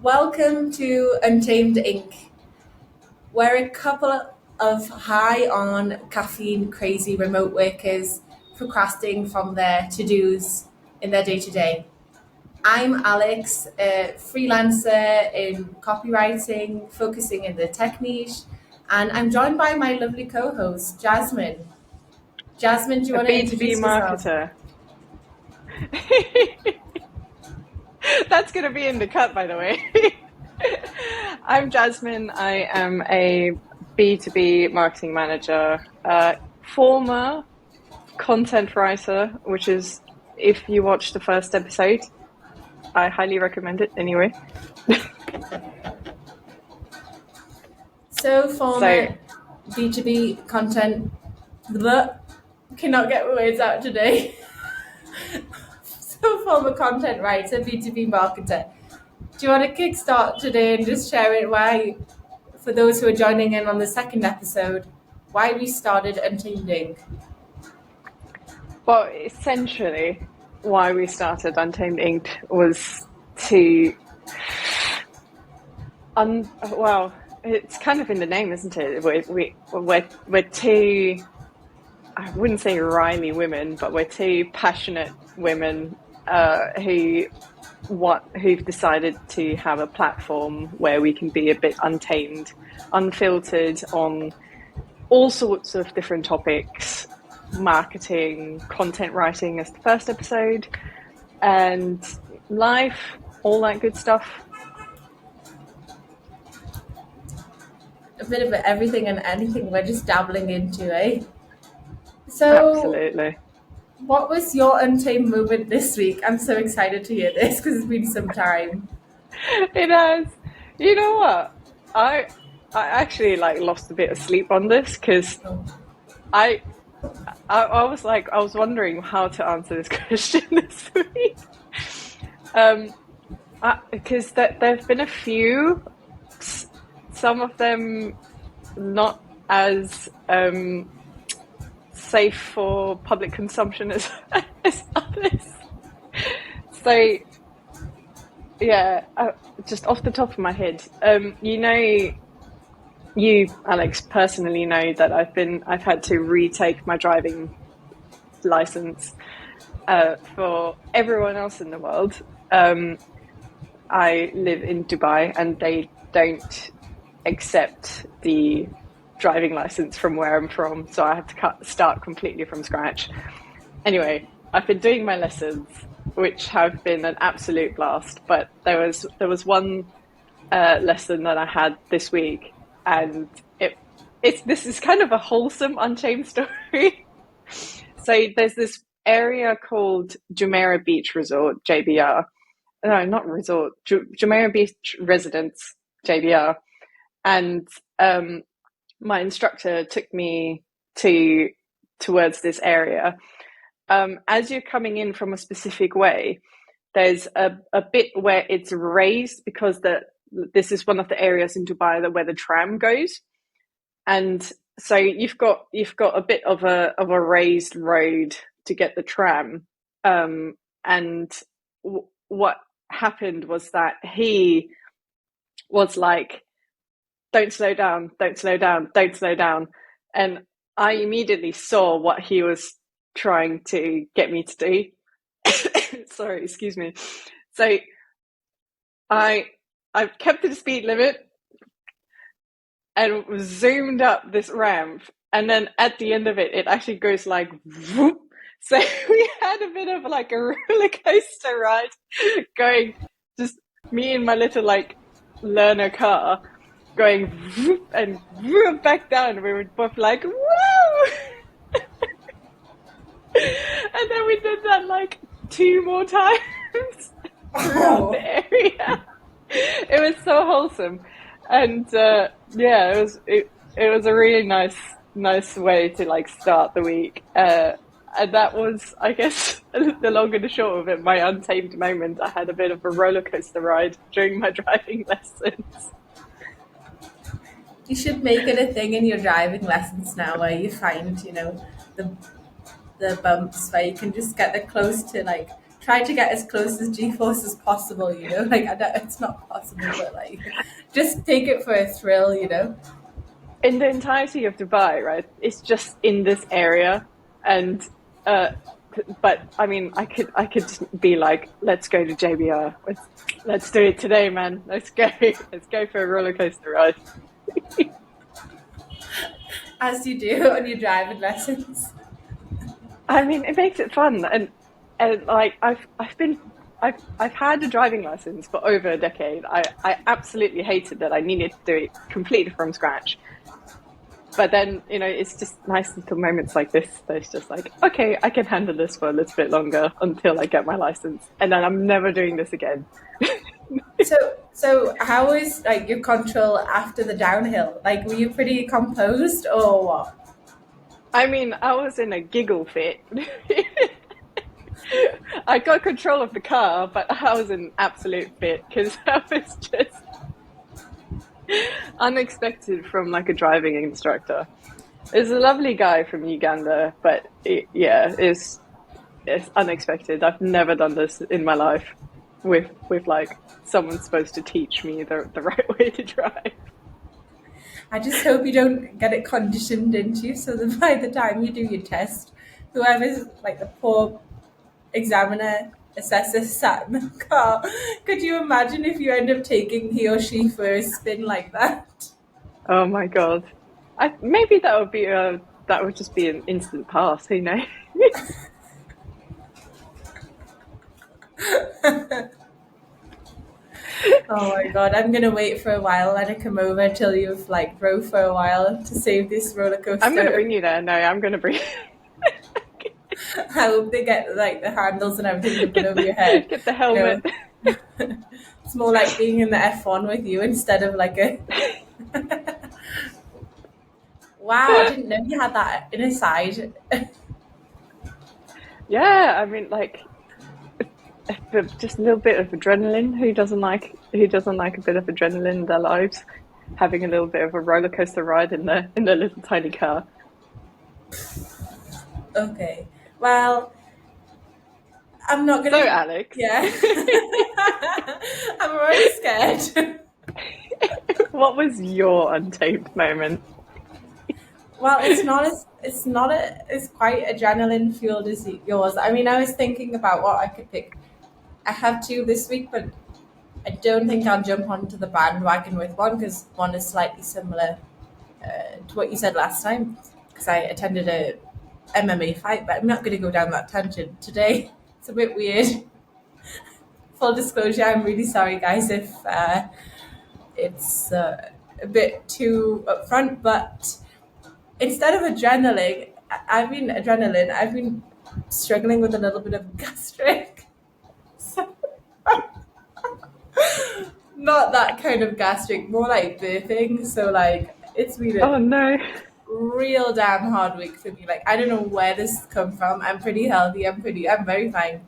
Welcome to Untamed Ink. We're a couple of high on caffeine crazy remote workers procrastinating from their to dos in their day to day. I'm Alex, a freelancer in copywriting, focusing in the tech niche, and I'm joined by my lovely co host, Jasmine. Jasmine, do you A want to B2B introduce yourself? marketer. That's going to be in the cut, by the way. I'm Jasmine. I am a B2B marketing manager, former content writer, which is, if you watch the first episode, I highly recommend it anyway. So, So, former B2B content, the cannot get my words out today. So, former content writer, B2B marketer. Do you want to kickstart today and just share it why, for those who are joining in on the second episode, why we started Untamed Ink? well, essentially, why we started Untamed Ink was to well, it's kind of in the name, isn't it? We're two. I wouldn't say Riley women, but we're two passionate women who've decided to have a platform where we can be a bit untamed, unfiltered on all sorts of different topics, marketing, content writing as the first episode, and life, all that good stuff. A bit of everything and anything we're just dabbling into, eh? So, Absolutely. what was your Untamed moment this week? I'm so excited to hear this because it's been some time. It has. You know what? I I actually like lost a bit of sleep on this because Oh, I I was wondering how to answer this question this week. Um, because there've been a few, some of them not as safe for public consumption as as others. So yeah, just off the top of my head, you, Alex, personally know that I've had to retake my driving license. For everyone else in the world, I live in Dubai and they don't accept the driving license from where I'm from, so I have to start completely from scratch. Anyway, I've been doing my lessons, which have been an absolute blast. But there was one lesson that I had this week, and it's this is kind of a wholesome Unchained story. So there's this area called Jumeirah Beach Resort, JBR. No, not resort, Jumeirah Beach Residence, JBR. And my instructor took me to towards this area. As you're coming in from a specific way, there's a bit where it's raised because this is one of the areas in Dubai where the tram goes, and so you've got a bit of a raised road to get the tram. And what happened was that he was like, "Don't slow down, don't slow down, don't slow down," and I immediately saw what he was trying to get me to do. Sorry, excuse me. So I I kept the speed limit and zoomed up this ramp, and then at the end of it, it actually goes like whoop. So we had a bit of like a roller coaster ride going, just me and my little like learner car going whoop and whoop back down. We were both like, whoa! And then we did that like two more times throughout the oh. area. It was so wholesome, and yeah, it was a really nice way to like start the week. And that was, I guess, the long and the short of it. My untamed moment. I had a bit of a roller coaster ride during my driving lessons. You should make it a thing in your driving lessons now where you find, the bumps where you can just get the close to like try to get as close as G-force as possible, you know? Like, it's not possible, but like, just take it for a thrill, you know? In the entirety of Dubai, right? It's just in this area, and uh, but I mean, I could just be like, let's go to JBR. Let's do it today, man. Let's go. Let's go for a roller coaster ride. As you do on your driving lessons. I mean, it makes it fun, and like I've had a driving license for over a decade. I absolutely hated that I needed to do it completely from scratch. But then, it's just nice little moments like this. There's just like, okay, I can handle this for a little bit longer until I get my license, and then I'm never doing this again. So how was like your control after the downhill? Like, were you pretty composed or what? I mean, I was in a giggle fit. I got control of the car, but I was in absolute fit because I was just unexpected from like a driving instructor. It's a lovely guy from Uganda, but yeah, it's unexpected. I've never done this in my life with like someone supposed to teach me the right way to drive. I just hope you don't get it conditioned into you so that by the time you do your test, whoever's like the poor examiner assessor sat in the car, could you imagine if you end up taking he or she for a spin like that? Oh my god. Maybe that would just be an instant pass, who knows? Oh my god, I'm gonna wait for a while, let it come over till you've like drove for a while to save this roller I'm gonna coaster. bring you there. No, I'm gonna bring I hope they get like the handles and everything looking over your head. get the You helmet. know, it's more like being in the F1 with you instead of like a. Wow, I didn't know you had that in a side. Yeah, I mean, like just a little bit of adrenaline. Who doesn't like a bit of adrenaline in their lives? Having a little bit of a roller coaster ride in their little tiny car. Okay, well, I'm not So, gonna. Alex, Yeah, I'm already scared. what was your untamed moment? Well, it's quite adrenaline fueled as yours. I mean, I was thinking about what I could pick. I have two this week, but I don't think I'll jump onto the bandwagon with one because one is slightly similar to what you said last time. Because I attended a MMA fight, but I'm not going to go down that tangent today. It's a bit weird. Full disclosure, I'm really sorry, guys, if it's a bit too upfront, but instead of adrenaline, I've been struggling with a little bit of gastric. So, not that kind of gastric, more like burping. So like it's been a Oh no. real damn hard week for me. Like I don't know where this come from. I'm pretty healthy. I'm very fine.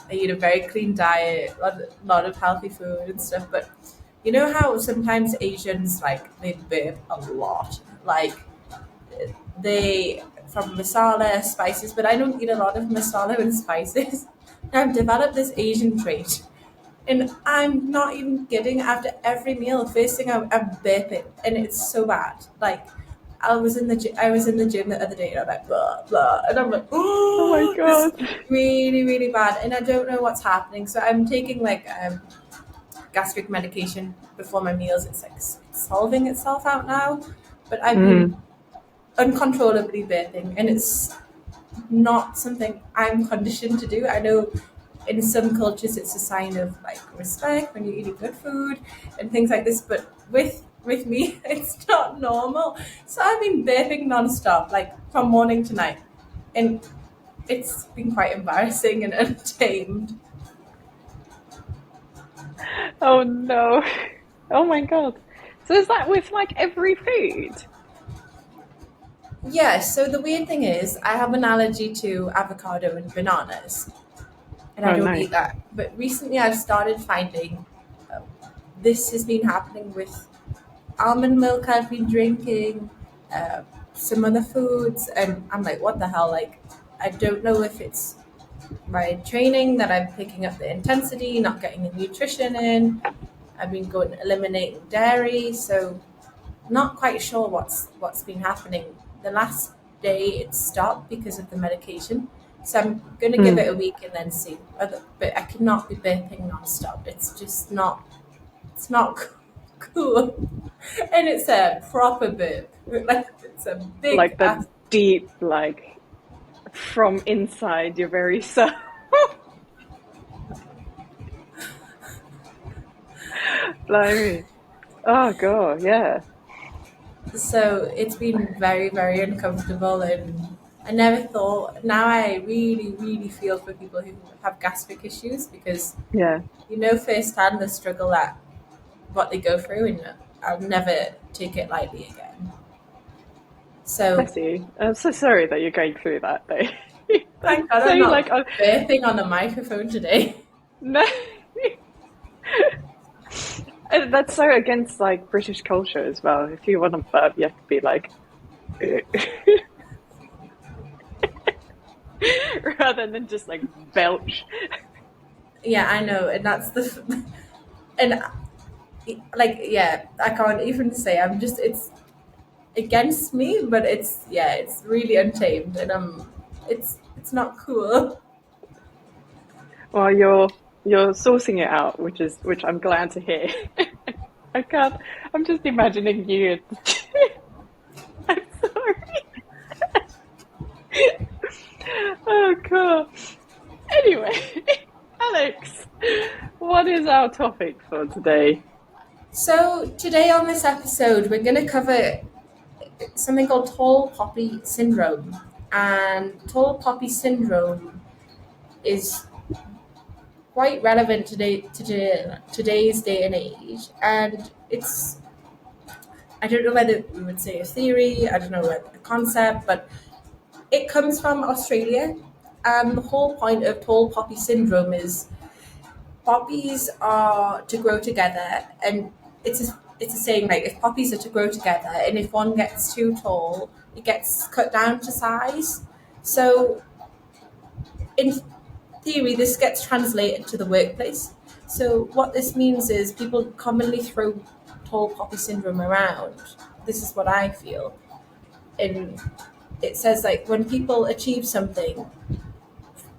I eat a very clean diet, lot of healthy food and stuff. But you know how sometimes Asians like they burp a lot. Like they from masala spices, but I don't eat a lot of masala and spices. I've developed this Asian trait, and I'm not even kidding. After every meal, first thing I'm burping, and it's so bad. Like I was in the gym the other day, and I'm like blah blah, and I'm like, Oh my oh, this is god. really really bad, and I don't know what's happening. So I'm taking like gastric medication before my meals. It's like solving itself out now, but I've been Mm. uncontrollably burping, and it's not something I'm conditioned to do. I know in some cultures it's a sign of like respect when you're eating good food and things like this, but with me it's not normal. So I've been burping nonstop, like from morning to night, and it's been quite embarrassing and untamed. Oh no. Oh my god. So is that with like every food? Yeah, so the weird thing is I have an allergy to avocado and bananas, and I Oh don't no. eat that. But recently I've started finding uh, this has been happening with almond milk I've been drinking, some other foods, and I'm like, what the hell? Like, I don't know if it's my training that I'm picking up the intensity, not getting the nutrition in. I've been going eliminating dairy, so not quite sure what's been happening. The last day it stopped because of the medication, so I'm gonna give it a week and then see. But I cannot be burping nonstop. It's just not. It's not cool, and it's a proper burp. Like it's a big Like the deep, like from inside your very soul. Blimey. Oh god, yeah. So it's been very, very uncomfortable, and I never thought. Now I really, really feel for people who have gastric issues because Yeah. you know firsthand the struggle that what they go through, and I'll never take it lightly again. So Bless you. I'm so sorry that you're going through that though. thank God So I'm not like burping on the microphone today. no. And that's so against like British culture as well. If you want to burp, you have to be like rather than just like belch. Yeah, I know, and that's the and like yeah, I can't even say. I'm just it's against me, but it's really untamed, and it's not cool. Well, you're sourcing it out, which I'm glad to hear. I can't. I'm just imagining you. I'm sorry. Oh god. Anyway, Alex, what is our topic for today? So today on this episode, we're going to cover something called tall poppy syndrome, and tall poppy syndrome is quite relevant to today's day and age, and it's I don't know whether we would say a theory, I don't know whether a concept, but it comes from Australia, and the whole point of tall poppy syndrome is poppies are to grow together, and it's a saying like if poppies are to grow together, and if one gets too tall, it gets cut down to size. So in theory, this gets translated to the workplace. So what this means is people commonly throw tall poppy syndrome around. This is what I feel. And it says like when people achieve something,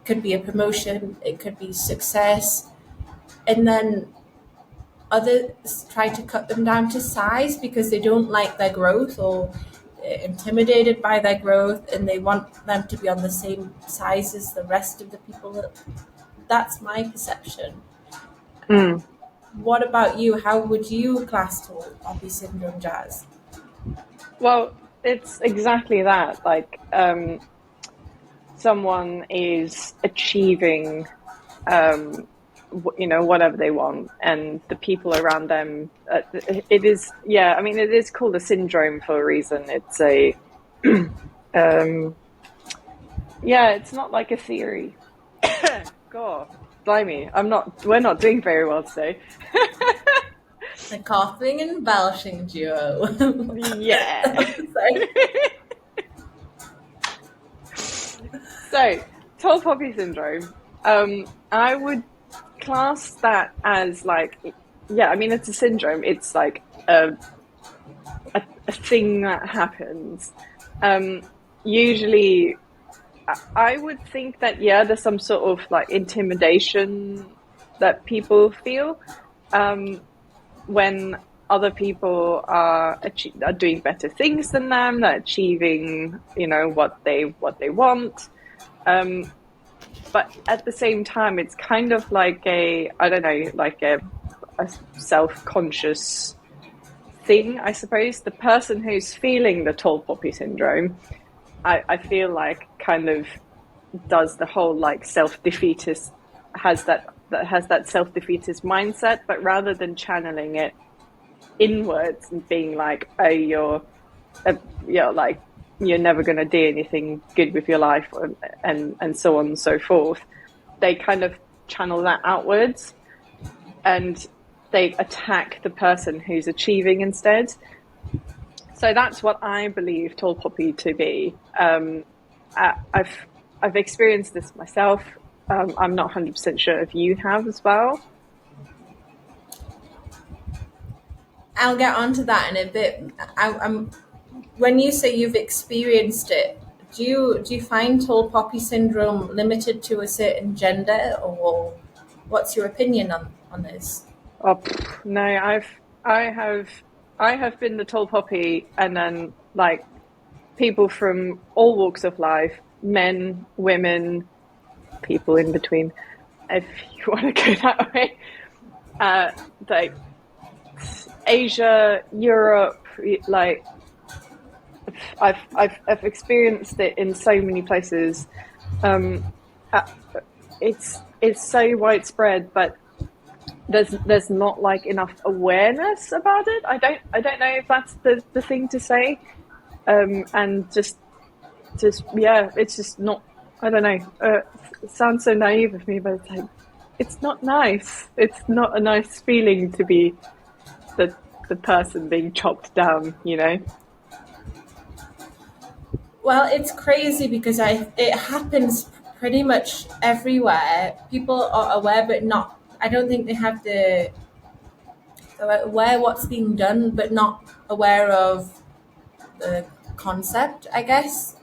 could be a promotion, it could be success, and then others try to cut them down to size because they don't like their growth or intimidated by their growth, and they want them to be on the same size as the rest of the people. That's my perception. Mm. What about you? How would you class tall poppy syndrome, Jazz? Well, it's exactly that. Like, someone is achieving, whatever they want, and the people around them. It is, yeah. I mean, it is called a syndrome for a reason. It's a, yeah. It's not like a theory. God, blimey, We're not doing very well today. The coughing and belching duo. Yeah. Sorry. So, tall poppy syndrome. I would class that as like, yeah. I mean, it's a syndrome. It's like a thing that happens. Usually, I would think that yeah, there's some sort of like intimidation that people feel when other people are doing better things than them. They're achieving, what they want. But at the same time, it's kind of like a self-conscious thing, I suppose. The person who's feeling the tall poppy syndrome, I feel like kind of does the whole like self-defeatist, has that self-defeatist mindset, but rather than channeling it inwards and being like, oh, you're never going to do anything good with your life, and so on and so forth, they kind of channel that outwards, and they attack the person who's achieving instead. So that's what I believe tall poppy to be. I've experienced this myself. I'm not 100% sure if you have as well. I'll get onto that in a bit. When you say you've experienced it, do you find tall poppy syndrome limited to a certain gender, or what's your opinion on this? Oh no, I have I have been the tall poppy, and then like people from all walks of life, men, women, people in between, if you want to go that way. Like Asia, Europe, like I've experienced it in so many places. Um, uh, it's so widespread, but there's not like enough awareness about it. I don't know if that's the thing to say. And just yeah, it's just not. I don't know. It sounds so naive of me, but it's like it's not nice. It's not a nice feeling to be the the person being chopped down. You know. Well, it's crazy because it happens pretty much everywhere. People are aware, but not. I don't think they have they're aware what's being done, but not aware of the concept, I guess.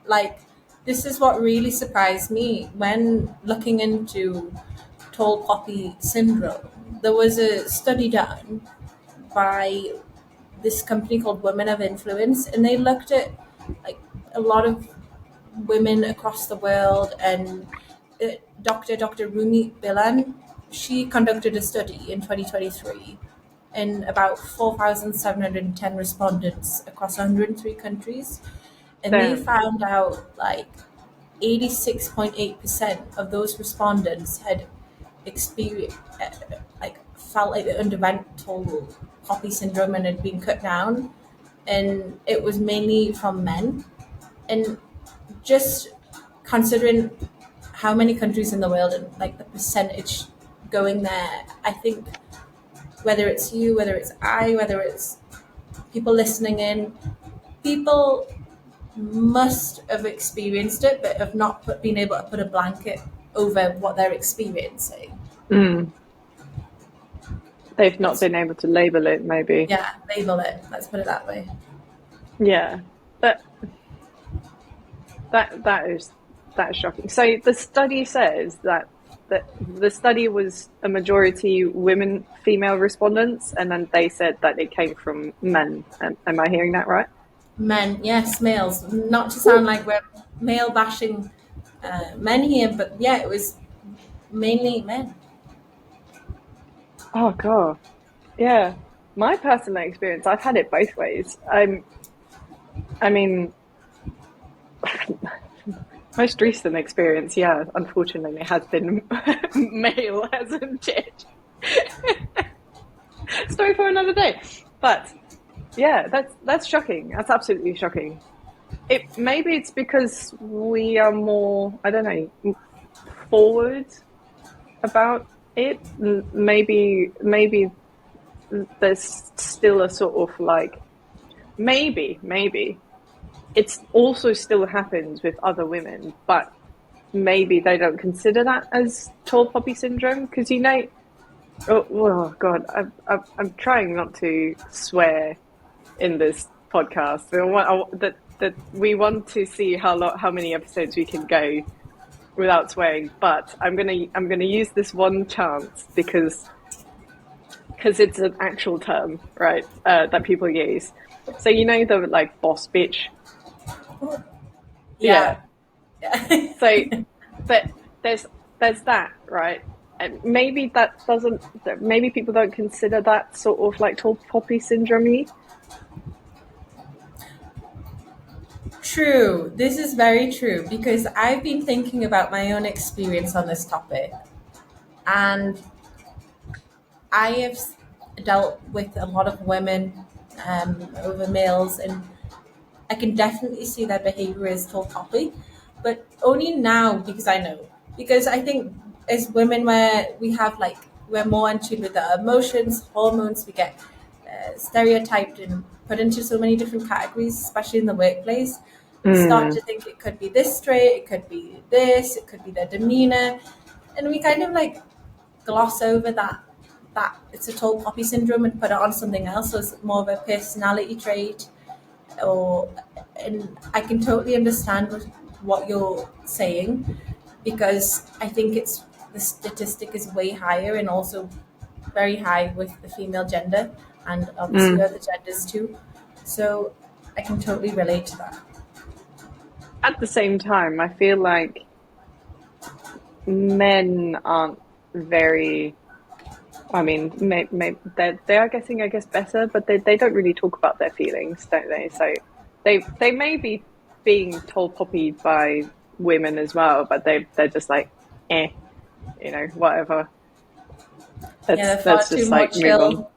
Like, this is what really surprised me when looking into tall poppy syndrome. There was a study done by this company called Women of Influence, and they looked at like a lot of women across the world, and Dr. Rumi Bilan, she conducted a study in 2023 in about 4,710 respondents across 103 countries, and they Damn. found out like 86.8% of those respondents had experienced, like, felt like they underwent total poppy syndrome and had been cut down, and it was mainly from men. And just considering how many countries in the world and like the percentage going there, I think whether it's you, whether it's I, whether it's people listening in, people must have experienced it, but have not been able to put a blanket over what they're experiencing. Mm. They've not It's, been able to label it, maybe. yeah, label it. Let's put it that way. Yeah, but that is shocking. So the study says that the study was a majority women, female respondents, and then they said that it came from men. Am I hearing that right? Men, yes, males. Not to sound like we're male bashing men here, but yeah, it was mainly men. Oh god, yeah. My personal experience, I've had it both ways. I mean, most recent experience, yeah, unfortunately, has been male, hasn't it? Story for another day. But yeah, that's shocking. That's absolutely shocking. Maybe it's because we are more, I don't know, forward about it. Maybe there's still a sort of like maybe it's also still happens with other women, but maybe they don't consider that as tall poppy syndrome because oh god, I'm trying not to swear in this podcast. That we want to see how many episodes we can go without swearing, but I'm gonna use this one chance because it's an actual term, right? That people use. So the like boss bitch. Yeah. Yeah. Yeah. So, but there's that, right? And maybe that doesn't. Maybe people don't consider that sort of like tall poppy syndrome. True. This is very true because I've been thinking about my own experience on this topic, and I have dealt with a lot of women over males, and I can definitely see that behavior is tall poppy, but only now because I know. Because I think as women, where we have like we're more in tune with our emotions, hormones, we get stereotyped and put into so many different categories, especially in the workplace. start Mm. to think it could be this trait, it could be this, it could be their demeanor, and we kind of like gloss over that it's a tall poppy syndrome and put it on something else, so it's more of a personality trait. Or and I can totally understand what you're saying, because I think it's the statistic is way higher and also very high with the female gender and obviously Mm. other genders too. So I can totally relate to that. At the same time, I feel like men aren't very. I mean, they are getting, I guess, better, but they don't really talk about their feelings, don't they? So they may be being told poppied by women as well, but they're just like, eh, whatever. Yeah, they're far Let's too just more like move on. chill,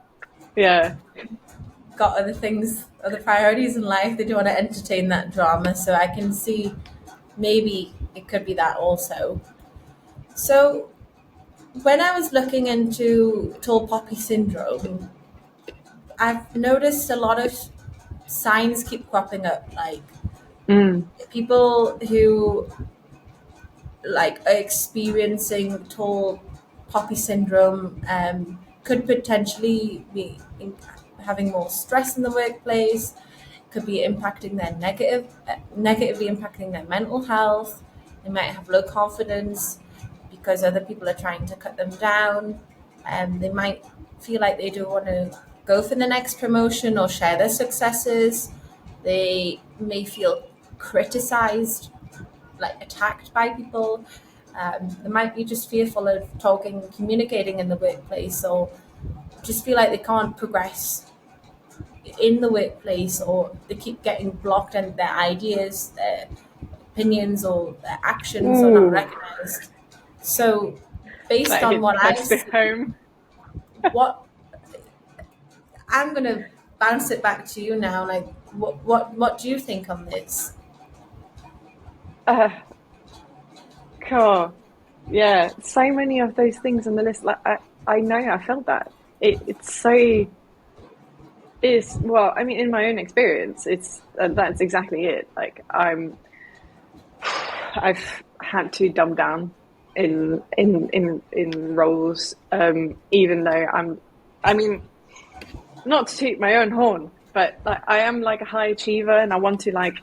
Yeah. got other things, other priorities in life. They don't want to entertain that drama. So I can see maybe it could be that also. So when I was looking into tall poppy syndrome, I've noticed a lot of signs keep cropping up, like Mm. people who like are experiencing tall poppy syndrome could potentially be having more stress in the workplace, could be impacting their negatively impacting their mental health. They might have low confidence because other people are trying to cut them down, and they might feel like they don't want to go for the next promotion or share their successes. They may feel criticized, like attacked by people. They might be just fearful of talking, communicating in the workplace, or just feel like they can't progress in the workplace, or they keep getting blocked and their ideas, their opinions, or their actions are not Ooh, recognized. So, based that on hits what I close to see, home. what I'm gonna bounce it back to you now. Like, what do you think on this? Uh, cool. Yeah, so many of those things on the list. Like I know I felt that. It's so is well. I mean, in my own experience, it's that's exactly it. Like I've had to dumb down in roles, even though I mean, not to toot my own horn, but like I am like a high achiever, and I want to like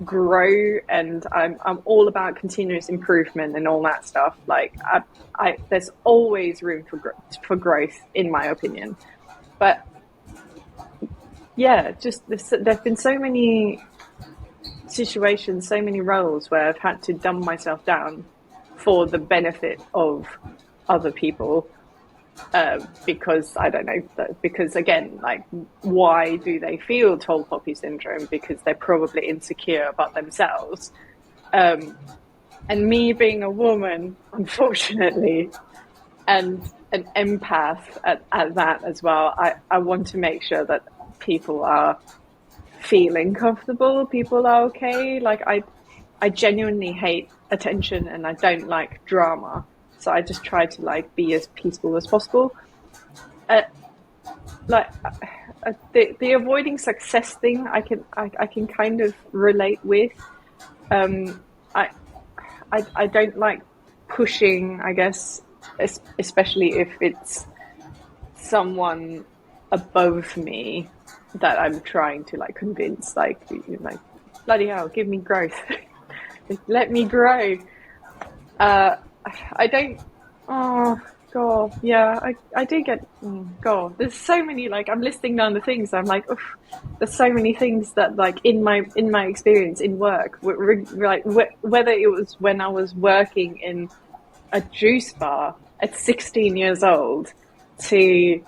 grow, and I'm all about continuous improvement and all that stuff. Like I there's always room for growth, in my opinion. But yeah, just there've been so many situations, so many roles where I've had to dumb myself down for the benefit of other people. Because I don't know, because again, like, why do they feel tall poppy syndrome? Because they're probably insecure about themselves. Um, and me being a woman, unfortunately, and an empath at that as well, I want to make sure that people are feeling comfortable, people are okay. Like I genuinely hate attention and I don't like drama. So I just try to like be as peaceful as possible. Uh, like the avoiding success thing, I can kind of relate with. Um, I I don't like pushing. I guess especially if it's someone above me that I'm trying to like convince. Like bloody hell, give me growth. Let me grow. Uh, I don't. Oh God, yeah, I do get. God, there's so many. Like I'm listing down the things. I'm like, oof, there's so many things that like in my experience in work, like whether it was when I was working in a juice bar at 16 years old to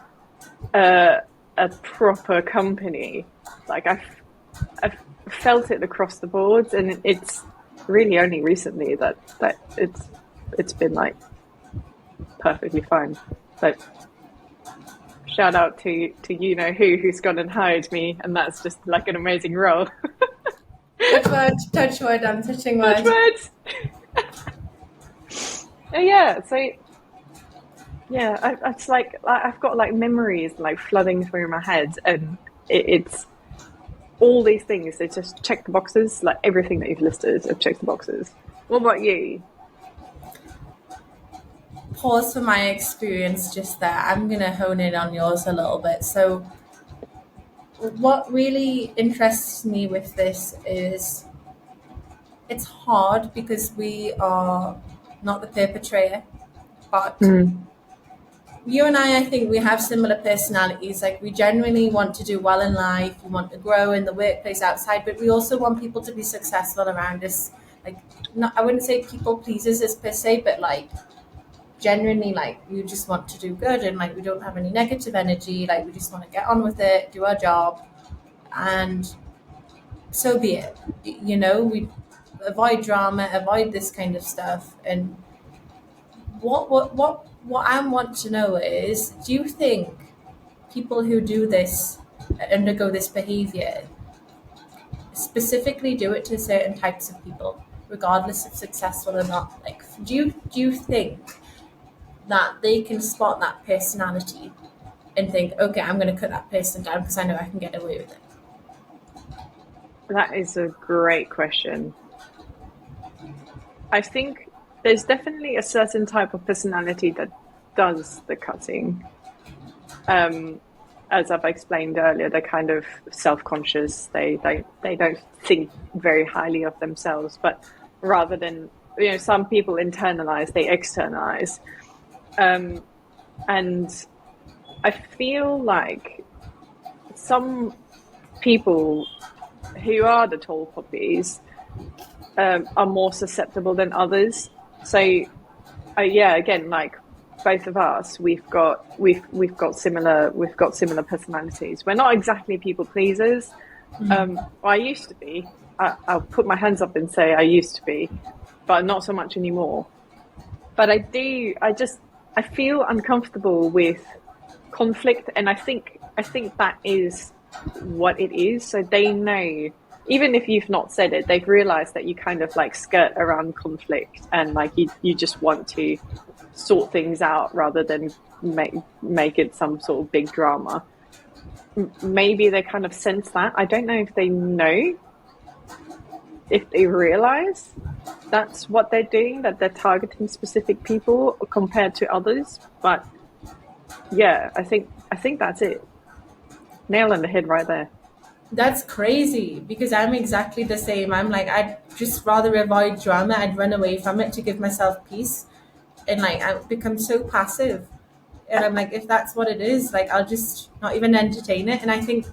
uh, a proper company, like I've felt it across the boards, and it's really only recently that it's been like perfectly fine. But shout out to who's gone and hired me, and that's just like an amazing role. Touch wood, touch wood. I'm touching Touch wood. words. Yeah, so yeah, it's like I've got like memories like flooding through my head, and it's all these things. They just check the boxes, like everything that you've listed, have checked the boxes. What about you? Pause for my experience just there. I'm going to hone in on yours a little bit. So, what really interests me with this is it's hard because we are not the perpetrator, but Mm. you and I think we have similar personalities. Like we genuinely want to do well in life, we want to grow in the workplace outside, but we also want people to be successful around us. Like, not, I wouldn't say people pleasers as per se, but like genuinely, like we just want to do good and like we don't have any negative energy. Like we just want to get on with it, do our job, and so be it. We avoid drama, avoid this kind of stuff, and what I want to know is, do you think people who do this, undergo this behavior, specifically do it to certain types of people, regardless of successful or not? Like, do you think that they can spot that personality and think, okay, I'm going to cut that person down because I know I can get away with it? That is a great question. I think there's definitely a certain type of personality that does the cutting. Um, as I've explained earlier, they're kind of self-conscious. They don't think very highly of themselves, but rather than some people internalize, they externalize. Um, and I feel like some people who are the tall poppies are more susceptible than others. So, yeah, again, like both of us, we've got similar personalities. We're not exactly people pleasers. I used to be. I'll put my hands up and say I used to be, but not so much anymore. But I do. I feel uncomfortable with conflict, and I think that is what it is. So they know, even if you've not said it, they've realized that you kind of like skirt around conflict, and like you just want to sort things out rather than make it some sort of big drama. Maybe they kind of sense that. I don't know if they know, if they realize that's what they're doing, that they're targeting specific people compared to others. But yeah, I think that's it. Nail on the head right there. That's crazy because I'm exactly the same. I'm like, I'd just rather avoid drama. I'd run away from it to give myself peace. And like, I become so passive. And I'm like, if that's what it is, like, I'll just not even entertain it. And I think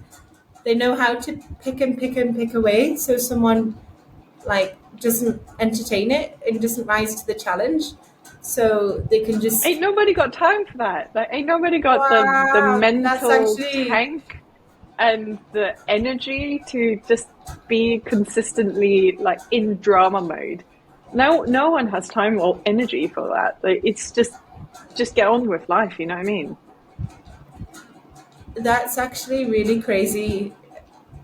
they know how to pick and pick and pick away. So someone like doesn't entertain it and doesn't rise to the challenge. So they can just, Ain't nobody got time for that. Like, ain't nobody got the wow, that's mental actually, tank and the energy to just be consistently like in drama mode. No one has time or energy for that. Like, it's just get on with life. You know what I mean? that's actually really crazy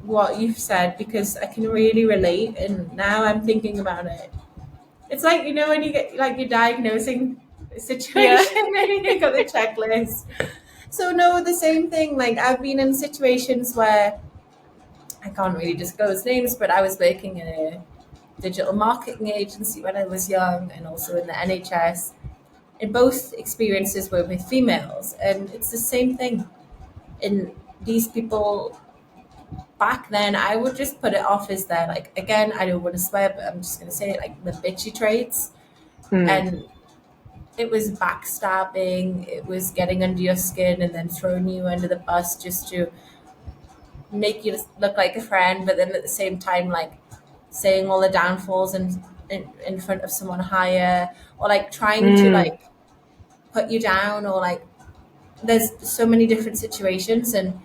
what you've said because I can really relate. And now I'm thinking about it. It's like, when you get like you're diagnosing a Yeah. situation and you got the checklist. So no, the same thing. Like I've been in situations where I can't really disclose names, but I was working in a digital marketing agency when I was young and also in the NHS. And both experiences were with females, and it's the same thing. And these people back then, I would just put it off as their like again. I don't want to swear, but I'm just gonna say it like the bitchy traits. Mm. And it was backstabbing, it was getting under your skin and then throwing you under the bus just to make you look like a friend, but then at the same time, like saying all the downfalls in front of someone higher, or like trying to Mm. like put you down, or like there's so many different situations. And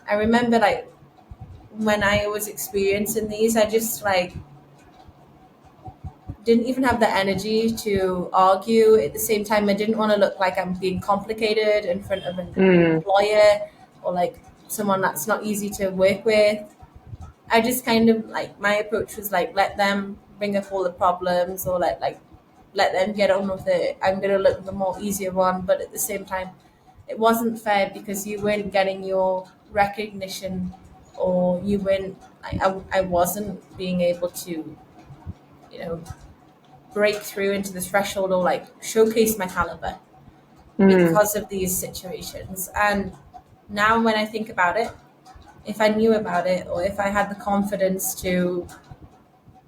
I remember like when I was experiencing these, I just like didn't even have the energy to argue. At the same time, I didn't want to look like I'm being complicated in front of an Mm. employer or like someone that's not easy to work with. I just kind of like my approach was like let them bring up all the problems, or let them get on with it. I'm gonna look the more easier one, but at the same time, it wasn't fair because you weren't getting your recognition or I wasn't being able to, you know, break through into the threshold or like showcase my caliber Mm. because of these situations. And now when I think about it, if I knew about it or if I had the confidence to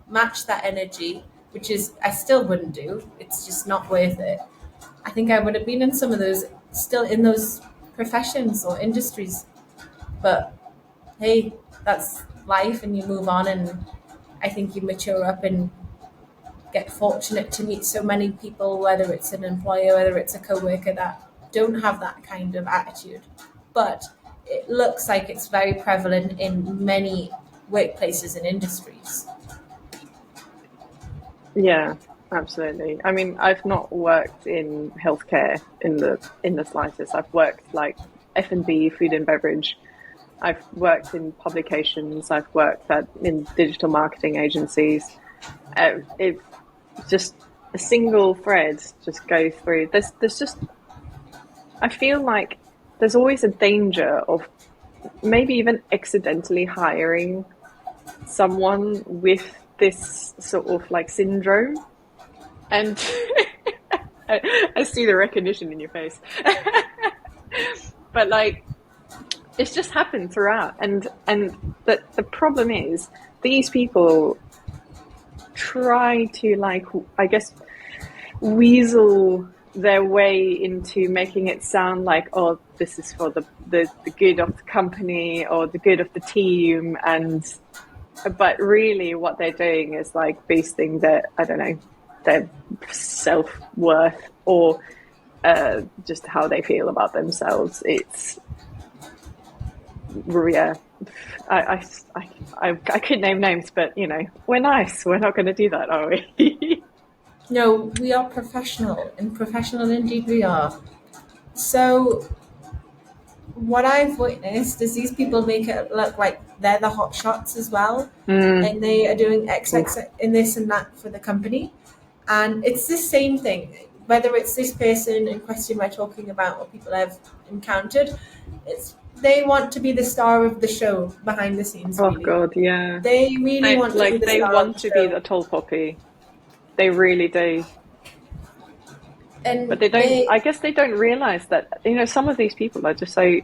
match that energy, which is I still wouldn't do, it's just not worth it. I think I would have been in some of those, still in those professions or industries. But hey, that's life and you move on. And I think you mature up and get fortunate to meet so many people, whether it's an employer, whether it's a coworker, that don't have that kind of attitude. But it looks like it's very prevalent in many workplaces and industries. Yeah, absolutely. I mean, I've not worked in healthcare in the slightest. I've worked like F&B, food and beverage. I've worked in publications. I've worked in digital marketing agencies. It's just a single thread just goes through. There's just I feel like there's always a danger of maybe even accidentally hiring someone with this sort of like syndrome. And I see the recognition in your face. But like it's just happened throughout, and the problem is these people try to, like, I guess, weasel their way into making it sound like, oh, this is for the good of the company or the good of the team, and but really what they're doing is like boosting their, I don't know, their self-worth or just how they feel about themselves. It's, yeah, I could name names, but you know, we're nice. We're not going to do that, are we? No, we are professional, and professional indeed we are. So what I've witnessed is these people make it look like they're the hot shots as well, Mm. and they are doing X Oof. X in this and that for the company. And it's the same thing, whether it's this person in question we're talking about or people I've encountered, it's they want to be the star of the show behind the scenes, Oh really. God, yeah. They really want to be Like the they star of want the to be show. the tall poppy. They really do. But And they don't, they I guess they don't realize that, you know, some of these people are just so,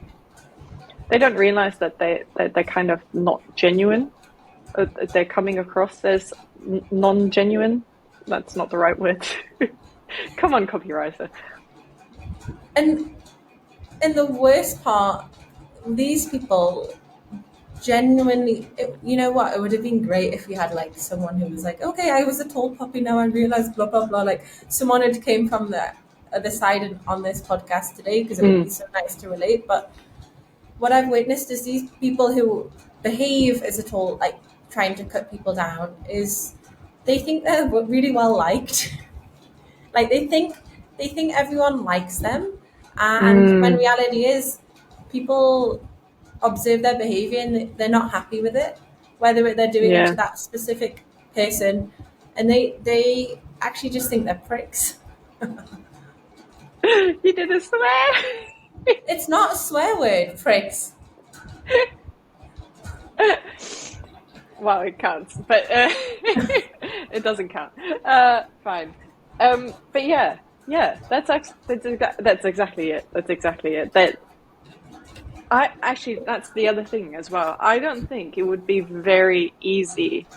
they don't realize that they're kind of not genuine. They're coming across as non-genuine. That's not the right word. Come on, copywriter. and and the worst part, these people genuinely, you know what, it would have been great if we had like someone who was like, okay, I was a tall puppy, now I realize blah blah blah, like someone had came from the other side on this podcast today, because it would be Mm. so nice to relate. But what I've witnessed is these people who behave as a tall, like trying to cut people down, is they think they're really well liked. Like they think everyone likes them, and when Mm. reality is people observe their behavior and they're not happy with it, whether they're doing it to Yeah. that specific person, and they actually just think they're pricks. You did a swear. It's not a swear word, pricks. Well, it counts, but it doesn't count. Fine. But yeah, yeah, that's exactly it. That's exactly it. I actually, that's the other thing as well. I don't think it would be very easy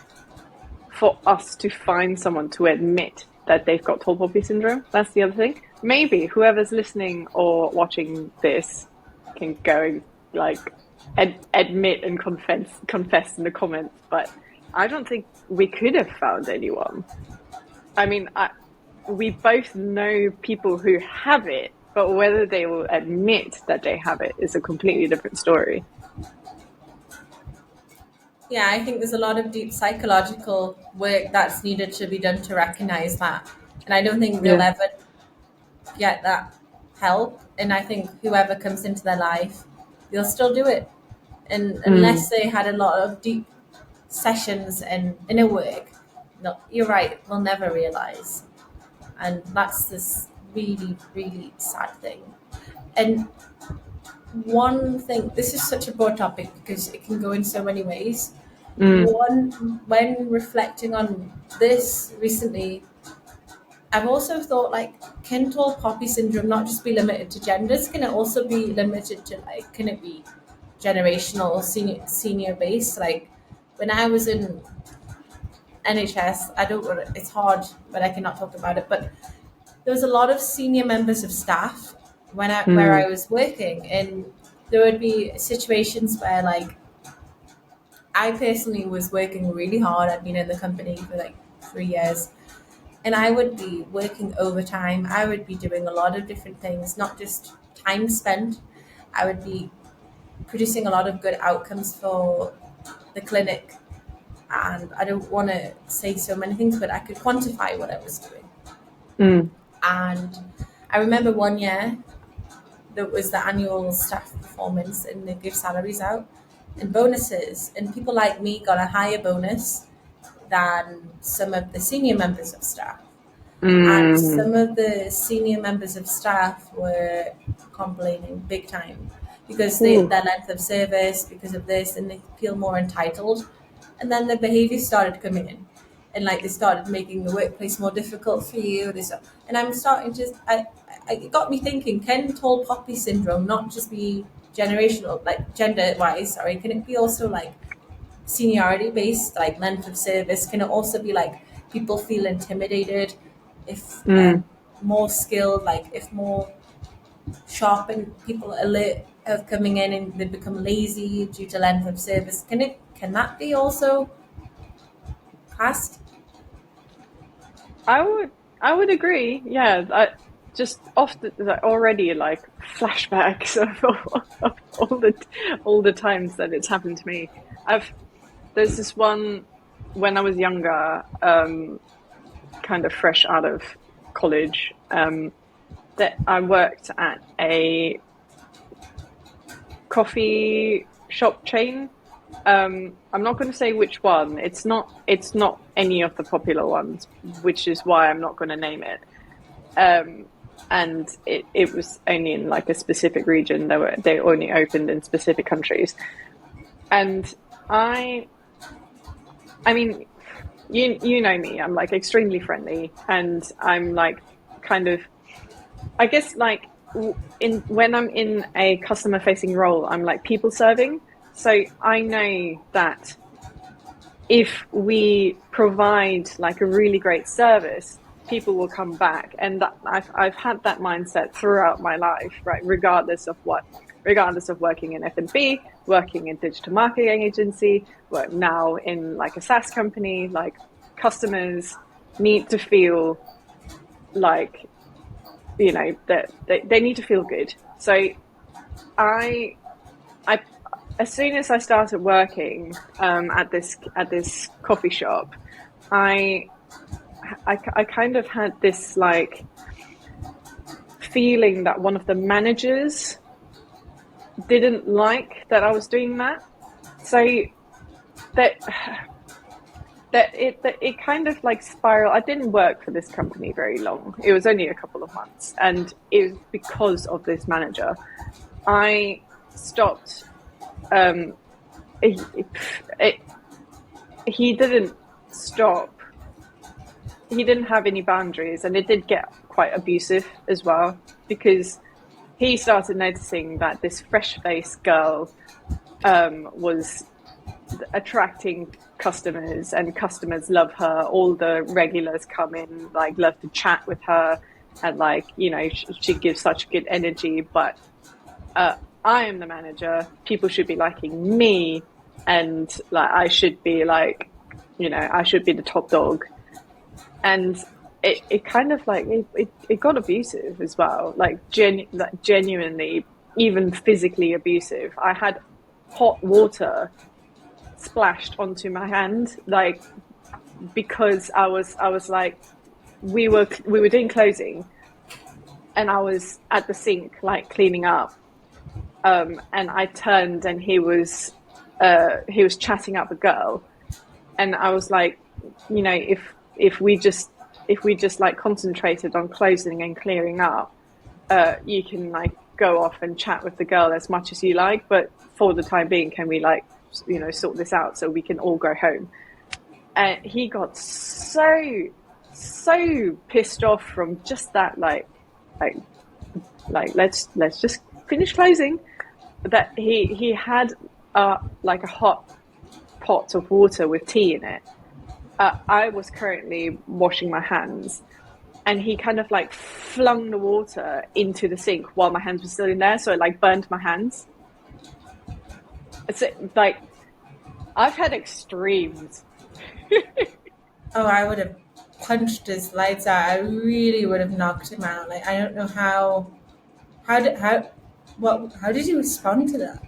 for us to find someone to admit that they've got tall poppy syndrome. That's the other thing. Maybe whoever's listening or watching this can go and like admit and confess in the comments. But I don't think we could have found anyone. I mean, we both know people who have it, but whether they will admit that they have it is a completely different story. Yeah, I think there's a lot of deep psychological work that's needed to be done to recognize that. And I don't think they'll Yeah. ever get that help. And I think whoever comes into their life, they'll still do it. And Mm. unless they had a lot of deep sessions and inner work, no, you're right, we'll never realize. And that's this really, really sad thing. And one thing, this is such a broad topic because it can go in so many ways. Mm, One, when reflecting on this recently, I've also thought like, can tall poppy syndrome not just be limited to genders? Can it also be limited to like, can it be generational or senior based? Like when I was in NHS, I don't. It's hard, but I cannot talk about it. But there was a lot of senior members of staff where mm, I was working, and there would be situations where like I personally was working really hard. I'd been in the company for like 3 years, and I would be working overtime. I would be doing a lot of different things, not just time spent. I would be producing a lot of good outcomes for the clinic, and I don't want to say so many things, but I could quantify what I was doing. mm. And I remember one year there was the annual staff performance, and they give salaries out and bonuses, and people like me got a higher bonus than some of the senior members of staff. And Mm, some of the senior members of staff were complaining big time because ooh. their length of service, because of this, and they feel more entitled. And then the behavior started coming in. And like they started making the workplace more difficult for you. And I'm starting to, it got me thinking, can tall poppy syndrome not just be generational, like gender wise, sorry, can it be also like seniority based, like length of service? Can it also be like people feel intimidated if Mm. more skilled, like if more sharpened people alert of coming in and they become lazy due to length of service? Can that be also classed? I would I would agree. Yeah, I just often like, already like flashbacks of all the times that it's happened to me. I've There's this one when I was younger, kind of fresh out of college, that I worked at a coffee shop chain. I'm not going to say which one. It's not any of the popular ones, which is why I'm not going to name it. Um, and it was only in like a specific region. They only opened in specific countries. And I I mean, you know me. I'm like extremely friendly, and I'm like kind of I guess like in when I'm in a customer facing role, I'm like people serving. So I know that if we provide like a really great service, people will come back, and that I've had that mindset throughout my life, right? Regardless of working in F&B, working in digital marketing agency, work now in like a SaaS company, like customers need to feel like that they need to feel good. So I I as soon as I started working at this coffee shop, I I kind of had this like feeling that one of the managers didn't like that I was doing that. So that that it kind of like spiraled. I didn't work for this company very long. It was only a couple of months, and it was because of this manager. I stopped. Um, it, it, he didn't stop. He didn't have any boundaries, and it did get quite abusive as well because he started noticing that this fresh faced girl was attracting customers, and customers love her. All the regulars come in, like, love to chat with her, and like, she gives such good energy. But uh, I am the manager. People should be liking me, and like I should be like, I should be the top dog. And it kind of like it got abusive as well, like genuinely, even physically abusive. I had hot water splashed onto my hand, like because I was like, we were doing closing, and I was at the sink like cleaning up, and I turned, and he was chatting up a girl, and I was like, if we just like concentrated on closing and clearing up, you can like go off and chat with the girl as much as you like, but for the time being, can we like, you know, sort this out so we can all go home? And he got so pissed off from just that, like let's just finish closing, that he had like a hot pot of water with tea in it. I was currently washing my hands, and he kind of like flung the water into the sink while my hands were still in there, so it like burned my hands. It's like, I've had extremes. Oh, I would have punched his lights out. I really would have knocked him out. Like, I don't know how did you respond to that?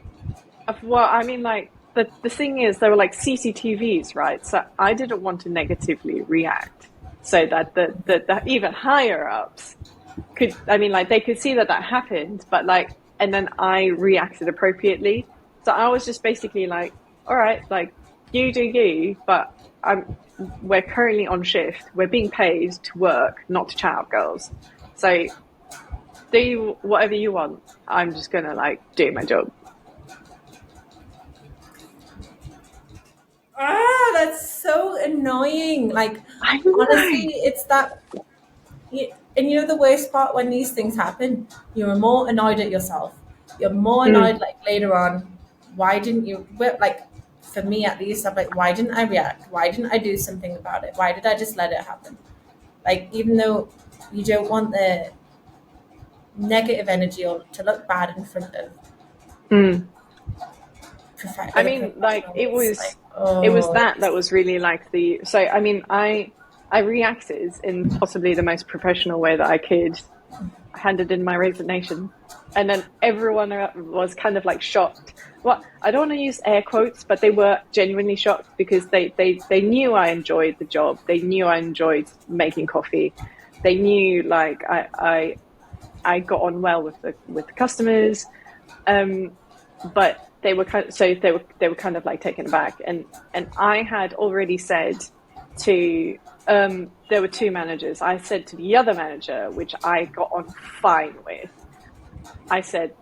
Well, I mean, like, the thing is, there were like CCTVs, right? So I didn't want to negatively react, so that the even higher ups could, I mean, like, they could see that happened, but like, and then I reacted appropriately. So I was just basically like, all right, like, you do you, but we're currently on shift. We're being paid to work, not to chat up girls. So do whatever you want. I'm just gonna like do my job. That's so annoying. Like, I know. honestly, it's that. And you know the worst part, when these things happen, you're more annoyed at yourself. You're more annoyed, like, later on. Why didn't you? Well, like, for me at least, I'm like, why didn't I react? Why didn't I do something about it? Why did I just let it happen? Like, even though you don't want the negative energy or to look bad in front of I mean, like, it was that was really like the, so I mean, I reacted in possibly the most professional way that I could, handed in my resignation, and then everyone was kind of like shocked. Well, I don't want to use air quotes, but they were genuinely shocked, because they knew I enjoyed the job. They knew I enjoyed making coffee. They knew, like, I got on well with the customers, but they were kind of like taken aback, and I had already said to, there were two managers. I said to the other manager, which I got on fine with, I said,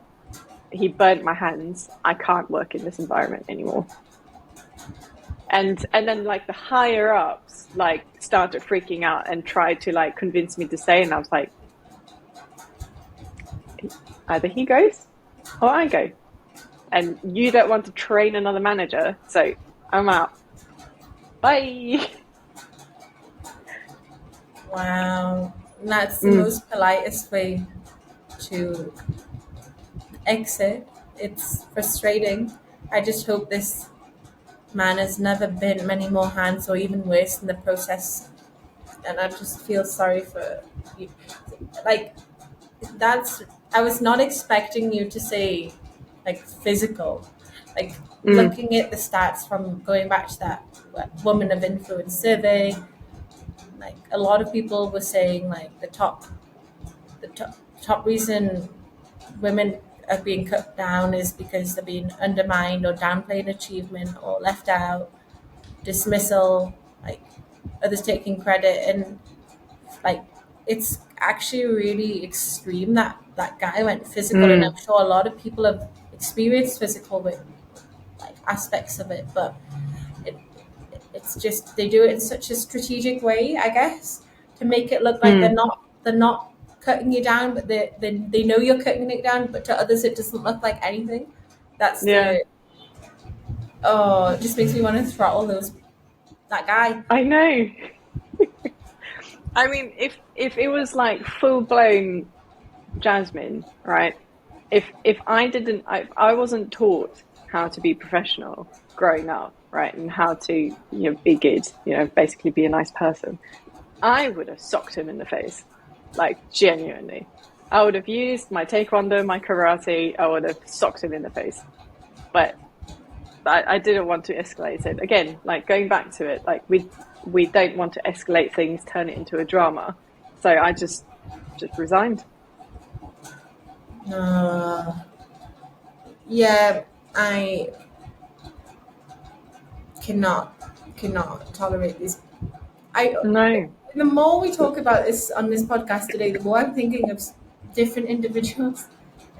he burnt my hands. I can't work in this environment anymore. And then like the higher ups like started freaking out and tried to like convince me to stay, and I was like, either he goes or I go. And you don't want to train another manager, so I'm out. Bye. Wow, that's the most politest way to exit. It's frustrating. I just hope this man has never been many more hands, or even worse in the process. And I just feel sorry for you. Like, I was not expecting you to say, like, physical. Like, looking at the stats from going back to that Woman of Influence survey, like, a lot of people were saying, like, the top reason women are being cut down is because they're being undermined or downplayed achievement or left out, dismissal, like, others taking credit. And, like, it's actually really extreme that that guy went physical. And I'm sure a lot of people have experienced physical with, like, aspects of it, but it's just they do it in such a strategic way, I guess, to make it look like they're not cutting you down, but they know you're cutting it down, but to others it doesn't look like anything. That's it just makes me want to throttle that guy. I know. I mean, if it was like full blown Jasmine, right? If I wasn't taught how to be professional growing up, right, and how to, you know, be good, you know, basically be a nice person, I would have socked him in the face, like, genuinely. I would have used my taekwondo, my karate. I would have socked him in the face, but I didn't want to escalate it. Again, like, going back to it, like, we don't want to escalate things, turn it into a drama. So I just resigned. Yeah, I cannot tolerate this. No. The more we talk about this on this podcast today, the more I'm thinking of different individuals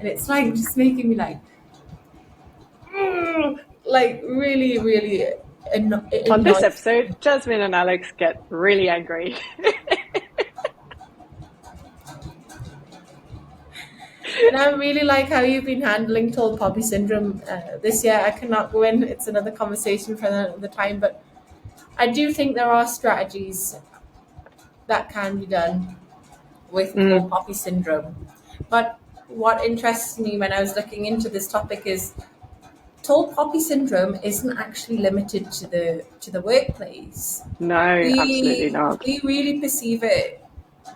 and it's like just making me like really, really On this annoyed. episode, Jasmine and Alex get really angry. And I really like how you've been handling tall poppy syndrome this year. I cannot go in; it's another conversation for another time. But I do think there are strategies that can be done with tall Mm, poppy syndrome. But what interests me when I was looking into this topic is tall poppy syndrome isn't actually limited to the workplace. no, absolutely We not. we really perceive it,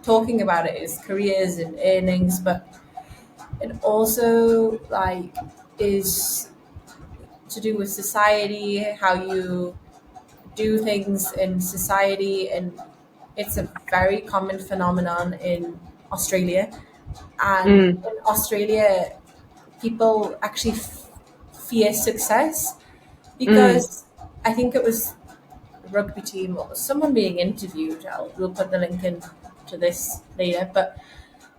talking about it, as careers and earnings, but it also is to do with society, how you do things in society, and it's a very common phenomenon in Australia. And Mm, in Australia, people actually fear success mm, because I think it was a rugby team or someone being interviewed. We'll put the link in to this later. But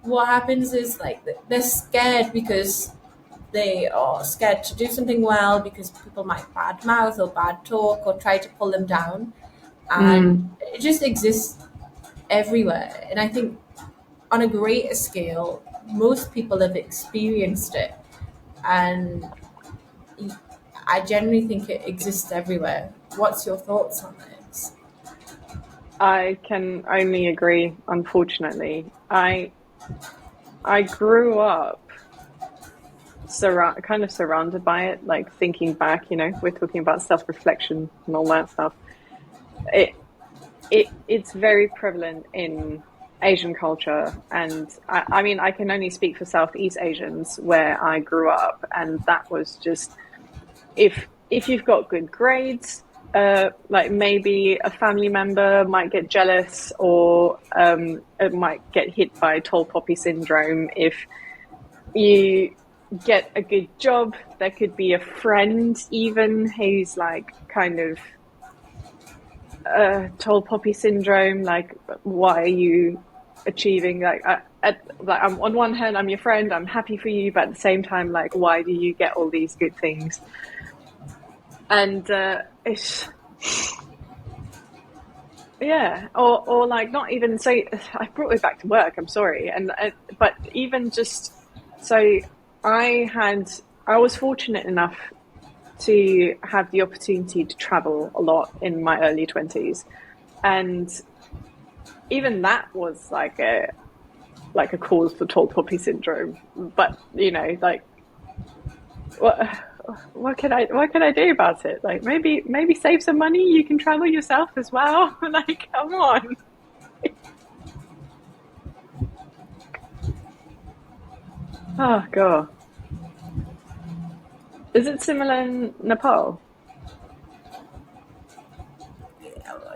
what happens is they're scared because they are scared to do something well because people might bad mouth or bad talk or try to pull them down. And mm. it just exists everywhere. And I think on a greater scale, most people have experienced it. And I generally think it exists everywhere. What's your thoughts on this? I can only agree, unfortunately. I grew up kind of surrounded by it, like thinking back, we're talking about self-reflection and all that stuff. It it's very prevalent in Asian culture, and I mean, I can only speak for Southeast Asians where I grew up, and that was just if you've got good grades, like maybe a family member might get jealous, or it might get hit by tall poppy syndrome. If you get a good job, there could be a friend even who's like kind of tall poppy syndrome. Like, why are you achieving? Like, I'm on one hand, I'm your friend, I'm happy for you, but at the same time, like, why do you get all these good things? And it's yeah, or like not even so. I brought it back to work. I'm sorry, and but even just so, I was fortunate enough to have the opportunity to travel a lot in my early 20s, and even that was like a cause for tall poppy syndrome. But like what what can I do about it? Like, maybe save some money. You can travel yourself as well. Like, come on. Oh god. Is it similar in Nepal?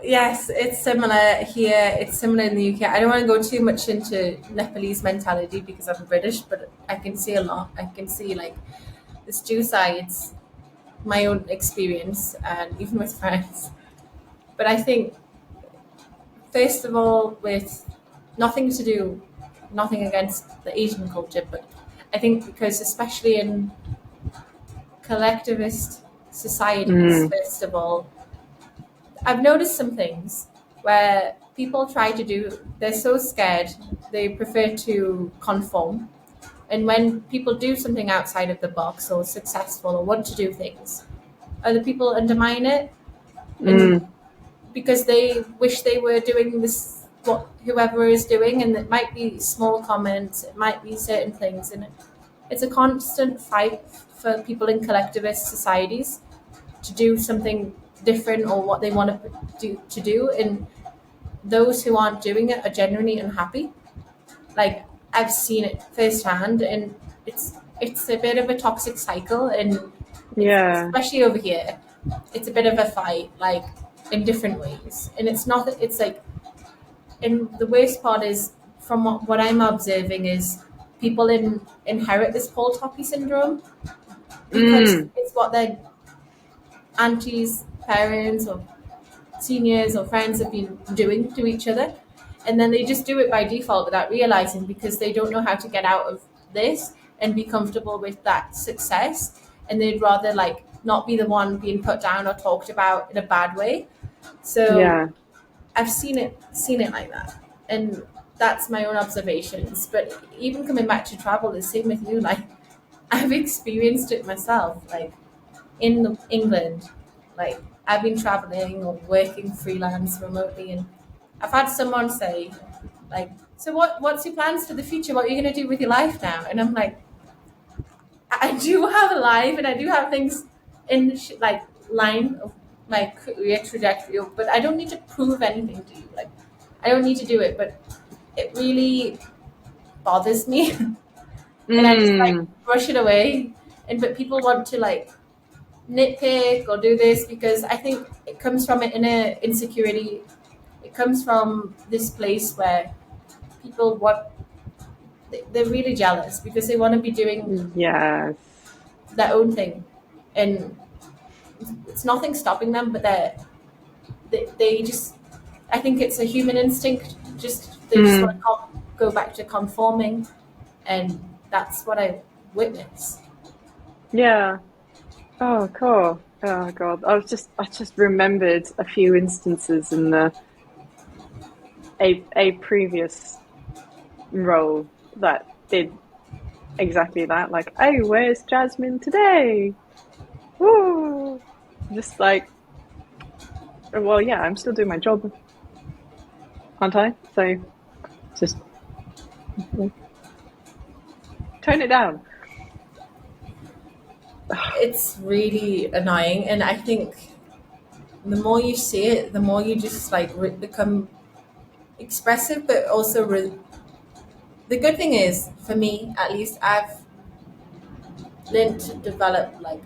Yes, it's similar here. It's similar in the UK. I don't want to go too much into Nepalese mentality because I'm British, but I can see a lot. I can see there's two sides, my own experience, and even with friends. But I think, first of all, with nothing to do, nothing against the Asian culture, but I think because, especially in collectivist societies, Mm, first of all, I've noticed some things where people try to do, they're so scared, they prefer to conform. And when people do something outside of the box or successful or want to do things, other people undermine it. And mm, because they wish they were doing this, what whoever is doing, and it might be small comments, it might be certain things. And it's a constant fight for people in collectivist societies to do something different or what they want to do, and those who aren't doing it are genuinely unhappy. Like, I've seen it firsthand, and it's a bit of a toxic cycle, and it's yeah. especially over here, it's a bit of a fight, like in different ways. And it's not that it's like, and the worst part is, from what I'm observing, is people inherit this Paul Toppy syndrome because Mm, it's what their aunties, parents, or seniors or friends have been doing to each other, and then they just do it by default without realizing, because they don't know how to get out of this. and be comfortable with that success, and they'd rather like not be the one being put down or talked about in a bad way. So Yeah. I've seen it like that, and that's my own observations. But even coming back to travel, the same with you. Like I've experienced it myself. Like in England, like I've been traveling or working freelance remotely, and I've had someone say, like, "So what's your plans for the future? What are you going to do with your life now?" And I'm like, I do have a life, and I do have things in like line of my career trajectory, but I don't need to prove anything to you. Like, I don't need to do it, but it really bothers me, and I just like Mm. brush it away. And but people want to like nitpick or do this because I think it comes from an inner insecurity. It comes from this place where people want they're really jealous because they want to be doing Yes. their own thing, and it's nothing stopping them, but they just I think it's a human instinct. Just they just want Mm. to go back to conforming, and that's what I witnessed. Yeah. Oh, cool. Oh God. I just remembered a few instances in a previous role that did exactly that. Like, oh, where's Jasmine today? Woo! Just like, well, yeah, I'm still doing my job, aren't I? So just tone it down. It's really annoying, and I think the more you see it, the more you just like become expressive, but also the good thing is for me at least I've learned to develop like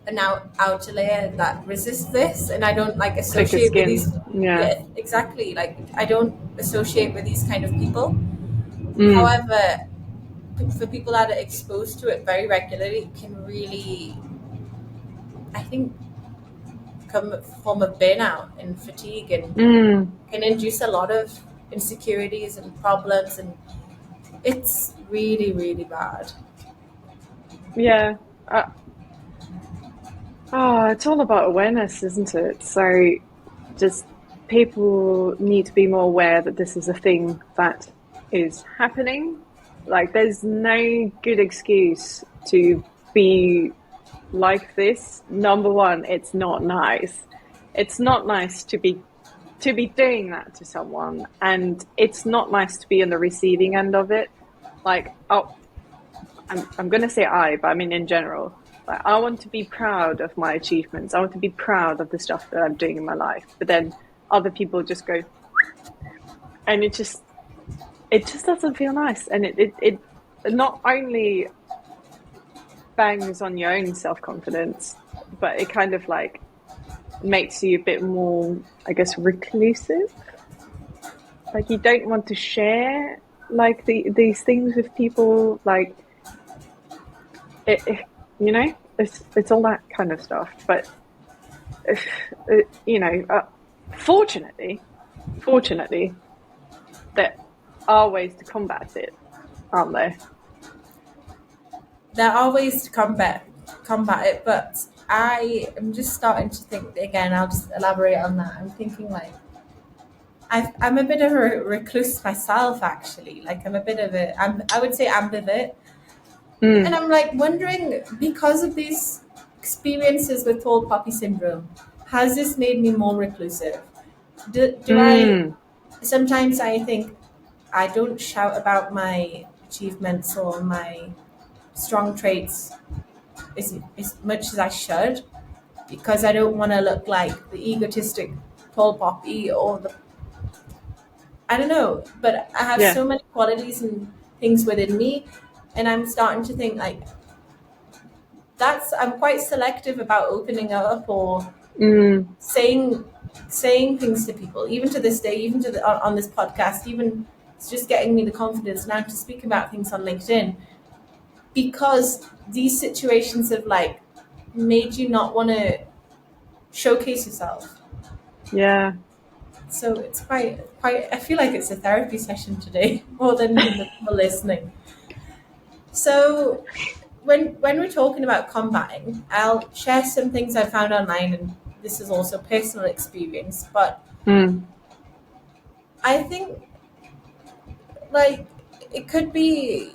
an outer layer that resists this, and I don't like Thicker associate with these. skin. Yeah. Yeah, exactly. Like I don't associate with these kind of people. Mm. However, for people that are exposed to it very regularly, it can really, I think, come from a burnout and fatigue, and Mm. can induce a lot of insecurities and problems, and it's really really bad. Yeah. Uh, oh, it's all about awareness, isn't it? So just people need to be more aware that this is a thing that is happening. Like, there's no good excuse to be like this. Number one, it's not nice. It's not nice to be doing that to someone, and it's not nice to be on the receiving end of it. Like, oh, I'm going to say but I mean in general. Like, I want to be proud of my achievements. I want to be proud of the stuff that I'm doing in my life. But then other people just go, and it just doesn't feel nice, and it not only bangs on your own self confidence, but it kind of like makes you a bit more, I guess, reclusive. Like, you don't want to share like these things with people. Like, it you know, it's all that kind of stuff. But you know, fortunately, there are ways to combat it, aren't there? There are ways to combat it, but I am just starting to think again. I'll just elaborate on that. I'm thinking like I'm a bit of a recluse myself, actually. Like I'm a bit of I would say ambivert, and Mm. I'm like wondering because of these experiences with tall poppy syndrome, has this made me more reclusive? Do I Mm. sometimes I think I don't shout about my achievements or my strong traits as much as I should because I don't want to look like the egotistic tall poppy or the I don't know, but I have Yeah. so many qualities and things within me, and I'm starting to think like I'm quite selective about opening up or Mm. saying saying things to people, even to this day, even to on this podcast, even it's just getting me the confidence now to speak about things on LinkedIn because these situations have like made you not want to showcase yourself. Yeah. So it's quite I feel like it's a therapy session today more than even the people listening. So when we're talking about combating, I'll share some things I found online, and this is also personal experience. But Mm. I think like it could be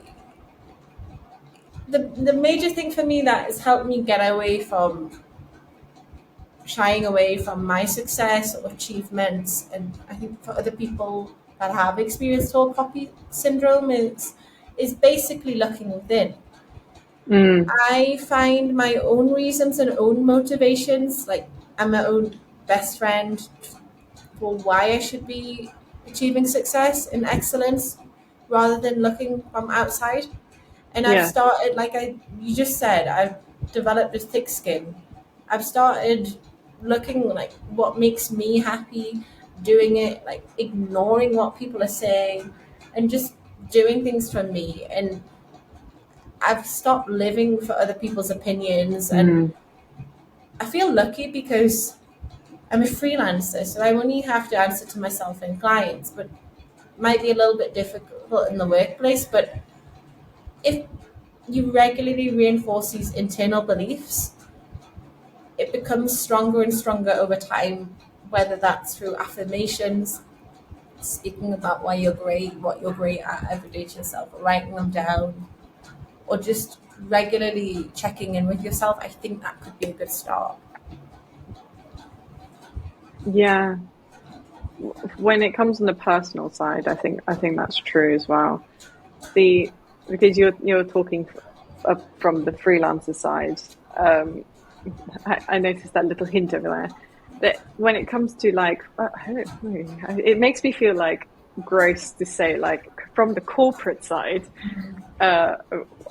the major thing for me that has helped me get away from shying away from my success or achievements. And I think for other people that have experienced tall poppy syndrome is basically looking within. Mm. I find my own reasons and own motivations. Like I'm my own best friend for why I should be achieving success and excellence rather than looking from outside. And I've Yeah. started, like you just said, I've developed a thick skin. I've started looking like what makes me happy, doing it, like ignoring what people are saying, and just doing things for me. And I've stopped living for other people's opinions. And Mm. I feel lucky because I'm a freelancer, so I only have to answer to myself and clients, but it might be a little bit difficult in the workplace. But if you regularly reinforce these internal beliefs, it becomes stronger and stronger over time, whether that's through affirmations, speaking about why you're great, what you're great at every day to yourself, or writing them down, or just regularly checking in with yourself. I think that could be a good start. Yeah. When it comes on the personal side, I think that's true as well. The Because you're talking from the freelancer side. Um, I noticed that little hint over there. That when it comes to like, I don't know, it makes me feel like gross to say like from the corporate side. Uh,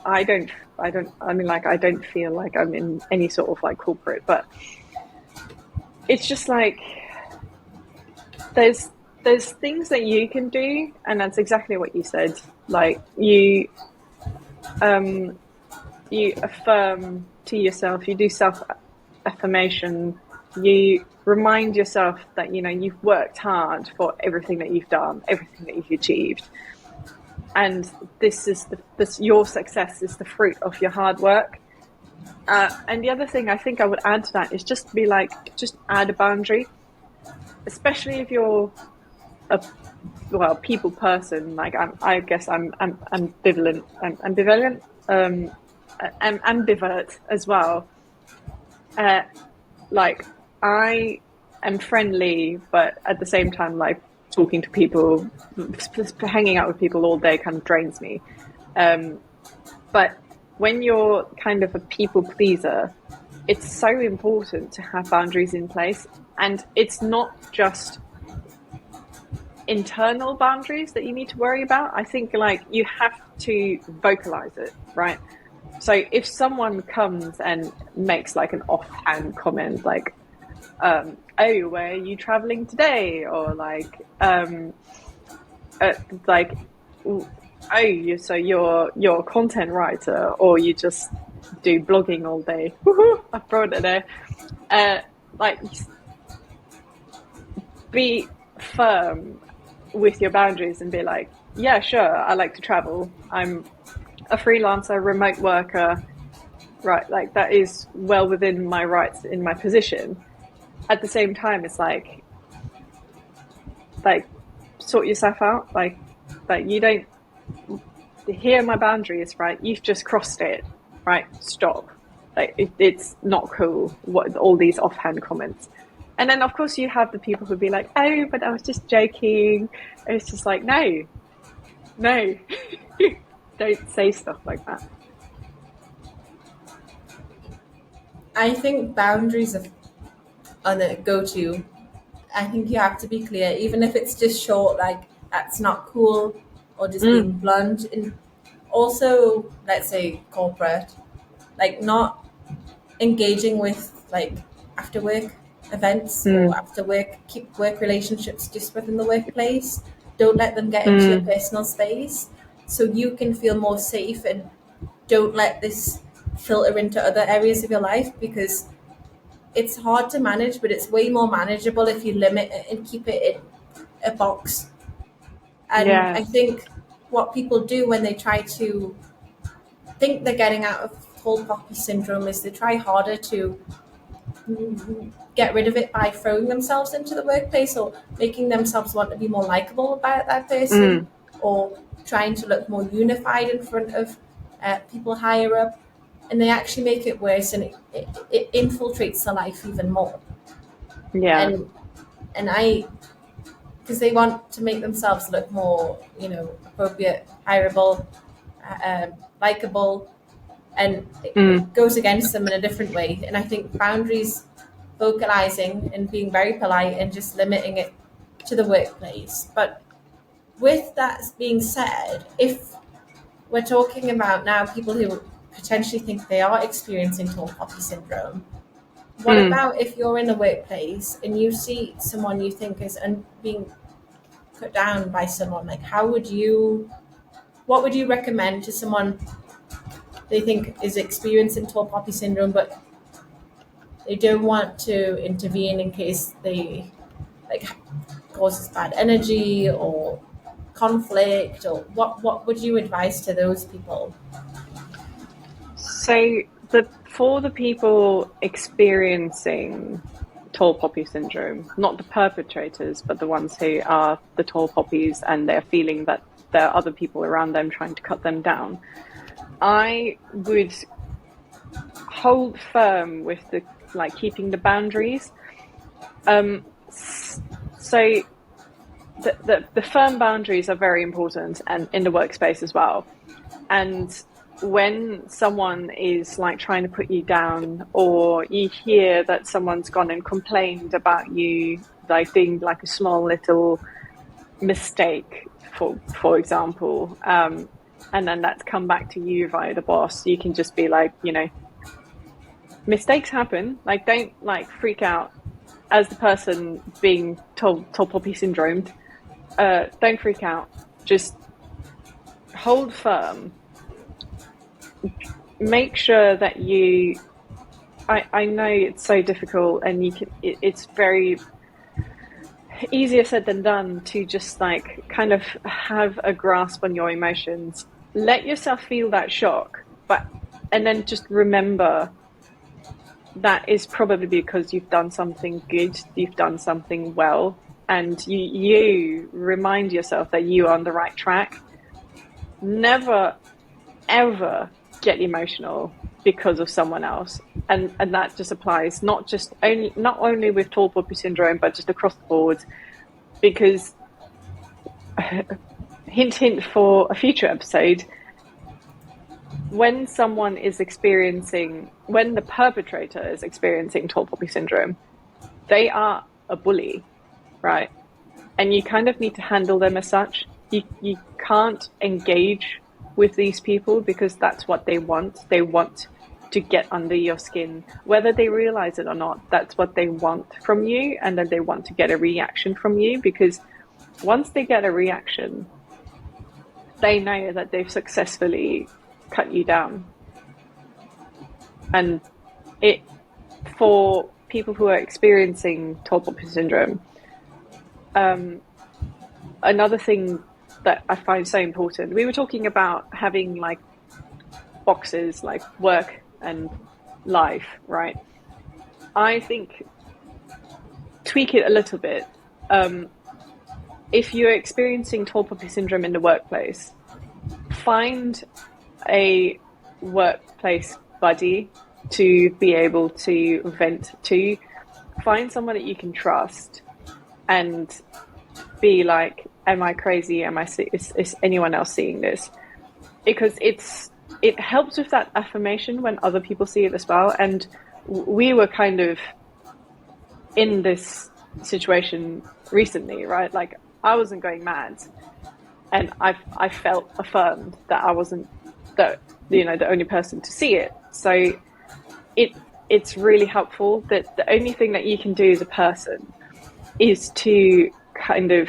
I mean, like, I don't feel like I'm in any sort of like corporate, but it's just like there's there's things that you can do, and that's exactly what you said. Like um you affirm to yourself, you do self affirmation, you remind yourself that you've worked hard for everything that you've done, everything that you've achieved, and this your success is the fruit of your hard work. And the other thing I think I would add to that is just be like, just add a boundary, especially if you're a people person. Like I guess I'm ambivalent. I'm ambivalent. I'm ambivert as well. Uh, like I am friendly, but at the same time, like talking to people, hanging out with people all day kind of drains me. Um, but when you're kind of a people pleaser, it's so important to have boundaries in place, and it's not just internal boundaries that you need to worry about. I think like you have to vocalize it, right? So if someone comes and makes like an offhand comment, "Oh, where are you traveling today?" or like, "Oh, you're a content writer, or you just do blogging all day." I brought it there. Uh, like, be firm with your boundaries and be like, "Yeah, sure, I like to travel. I'm a freelancer, remote worker, right? Like that is well within my rights in my position." At the same time, it's like sort yourself out. Like you don't here my boundary is, right? You've just crossed it, right? Stop. Like it's not cool. What all these offhand comments. And then of course you have the people who'd be like, "Oh, but I was just joking." It's just like, no, don't say stuff like that. I think boundaries are the go-to. I think you have to be clear, even if it's just short, like that's not cool, or just being Mm, blunt. And also, let's say corporate, like not engaging with like after work events or mm, after work, keep work relationships just within the workplace. Don't let them get into your mm. personal space so you can feel more safe, and don't let this filter into other areas of your life, because it's hard to manage, but it's way more manageable if you limit it and keep it in a box. And I Yes. think what people do when they try to think they're getting out of tall poppy syndrome is they try harder to get rid of it by throwing themselves into the workplace or making themselves want to be more likable about that person, or trying to look more unified in front of people higher up, and they actually make it worse, and it infiltrates their life even more. Yeah. And I, because they want to make themselves look more, appropriate, hireable, likable, and it goes against them in a different way. And I think boundaries, vocalizing and being very polite and just limiting it to the workplace. But with that being said, if we're talking about now people who potentially think they are experiencing tall poppy syndrome, what about if you're in a workplace and you see someone you think is being put down by someone? Like, what would you recommend to someone they think is experiencing tall poppy syndrome, but they don't want to intervene in case they like causes bad energy or conflict, or what would you advise to those people? So for the people experiencing tall poppy syndrome, not the perpetrators, but the ones who are the tall poppies and they're feeling that there are other people around them trying to cut them down, I would hold firm with keeping the boundaries. So the firm boundaries are very important, and in the workspace as well. And when someone is trying to put you down, or you hear that someone's gone and complained about you, doing a small little mistake, for example, and then that's come back to you via the boss, you can just be mistakes happen. Don't freak out as the person being tall poppy syndromed. Don't freak out. Just hold firm. Make sure that you. I know it's so difficult, and it's very easier said than done to just kind of have a grasp on your emotions. Let yourself feel that shock, and then just remember that is probably because you've done something good, you've done something well, and you remind yourself that you are on the right track. Never, ever get emotional because of someone else, and that just applies not only with tall poppy syndrome, but just across the board. Because hint for a future episode, when the perpetrator is experiencing tall poppy syndrome, they are a bully, right? And you kind of need to handle them as such. You can't engage with these people because that's what they want. They want to get under your skin, whether they realize it or not. That's what they want from you, and then they want to get a reaction from you, because once they get a reaction, they know that they've successfully cut you down. And for people who are experiencing tall poppy syndrome, another thing that I find so important, we were talking about having boxes, work and life, right? I think tweak it a little bit. If you're experiencing tall poppy syndrome in the workplace, find a workplace buddy to be able to vent to. Find someone that you can trust and be like, am I crazy? Is anyone else seeing this? Because it helps with that affirmation when other people see it as well. And we were kind of in this situation recently, right? I wasn't going mad, and I felt affirmed that I wasn't the only person to see it. So it's really helpful that the only thing that you can do as a person is to the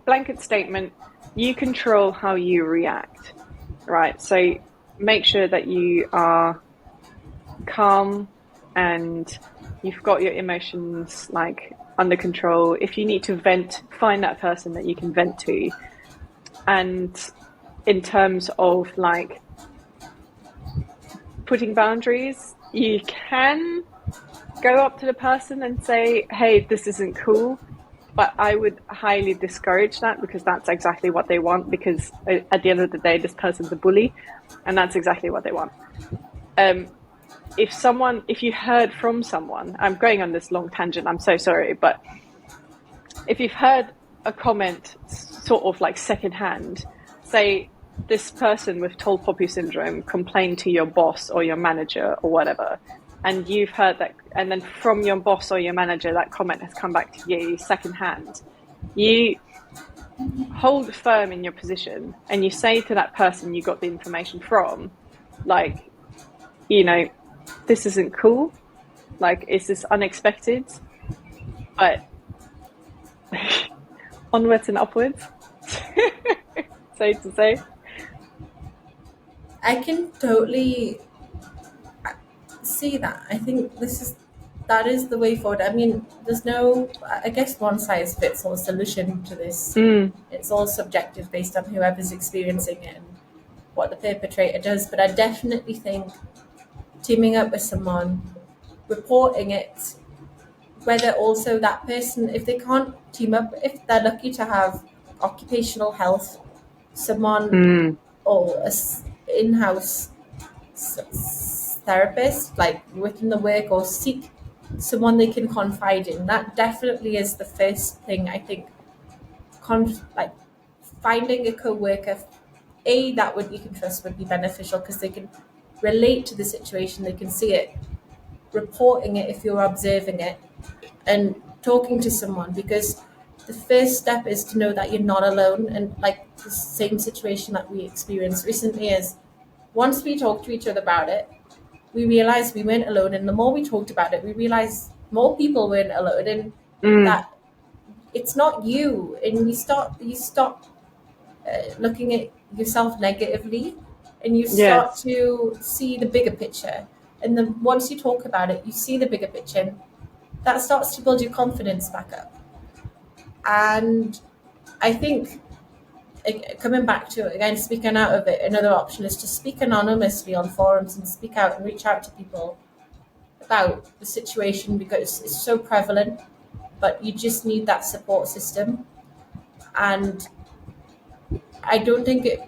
blanket statement, you control how you react, right? So make sure that you are calm and you've got your emotions under control. If you need to vent, find that person that you can vent to, and in terms of like putting boundaries, you can go up to the person and say, hey, this isn't cool. But I would highly discourage that, because that's exactly what they want. Because at the end of the day, this person's a bully, and that's exactly what they want. If you heard from someone, I'm going on this long tangent, I'm so sorry, but if you've heard a comment sort of like secondhand, say this person with tall poppy syndrome complained to your boss or your manager or whatever, and you've heard that, and then from your boss or your manager, that comment has come back to you secondhand, you hold firm in your position and you say to that person you got the information from, like, you know, this isn't cool, like, is this unexpected? But onwards and upwards, so to say. I can totally see that. I think that is the way forward. I mean, there's no, I guess, one size fits all solution to this. It's all subjective based on whoever's experiencing it and what the perpetrator does. But I definitely think teaming up with someone, reporting it, whether also that person, if they can't team up, if they're lucky to have occupational health, someone or a in-house therapist, like within the work, or seek someone they can confide in. That definitely is the first thing, I think. Like finding a co-worker, that would you can trust, would be beneficial because they can relate to the situation, they can see it, reporting it if you're observing it, and talking to someone, because the first step is to know that you're not alone. And like the same situation that we experienced recently is, once we talked to each other about it, we realized we weren't alone. And the more we talked about it, we realized more people weren't alone, and that it's not you. And you stop looking at yourself negatively, and you start to see the bigger picture. And then once you talk about it, you see the bigger picture, and that starts to build your confidence back up. And I think, coming back to it again, speaking out of it, another option is to speak anonymously on forums and speak out and reach out to people about the situation, because it's so prevalent, but you just need that support system. And I don't think it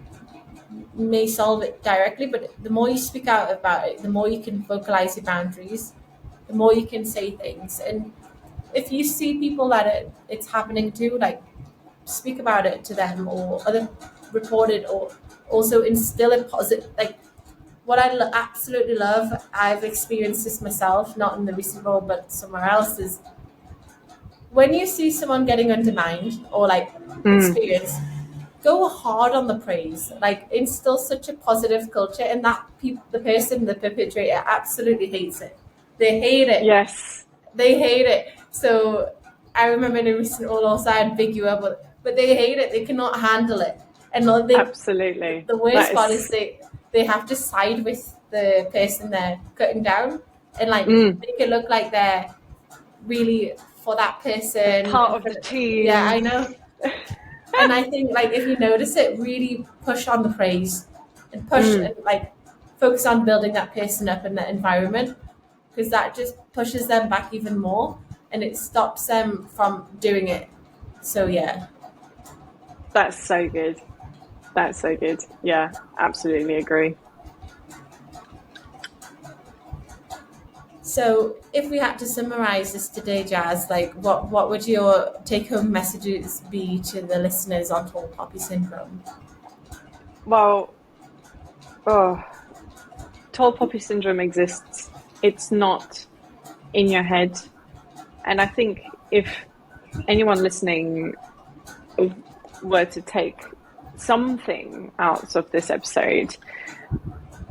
may solve it directly, but the more you speak out about it, the more you can vocalize your boundaries, the more you can say things. And if you see people that it's happening to, like, speak about it to them, or other report it, or also instill a positive, like, what I absolutely love, I've experienced this myself, not in the recent role but somewhere else, is when you see someone getting undermined or like experience, go hard on the praise, like instill such a positive culture, and that the perpetrator absolutely hates it. They hate it. Yes. They hate it. So I remember in a recent role also, I'd big you up, but they hate it. They cannot handle it. And Absolutely. The worst part is they have to side with the person they're cutting down, and like make it look like they're really for that person. Part of the team. Yeah, I know. And I think, like, if you notice it, really push on the praise, and push and like focus on building that person up in that environment, because that just pushes them back even more, and it stops them from doing it. So yeah. That's so good. That's so good. Yeah, absolutely agree. So if we had to summarize this today, Jazz, like what would your take-home messages be to the listeners on tall poppy syndrome? Well, tall poppy syndrome exists. It's not in your head. And I think if anyone listening were to take something out of this episode,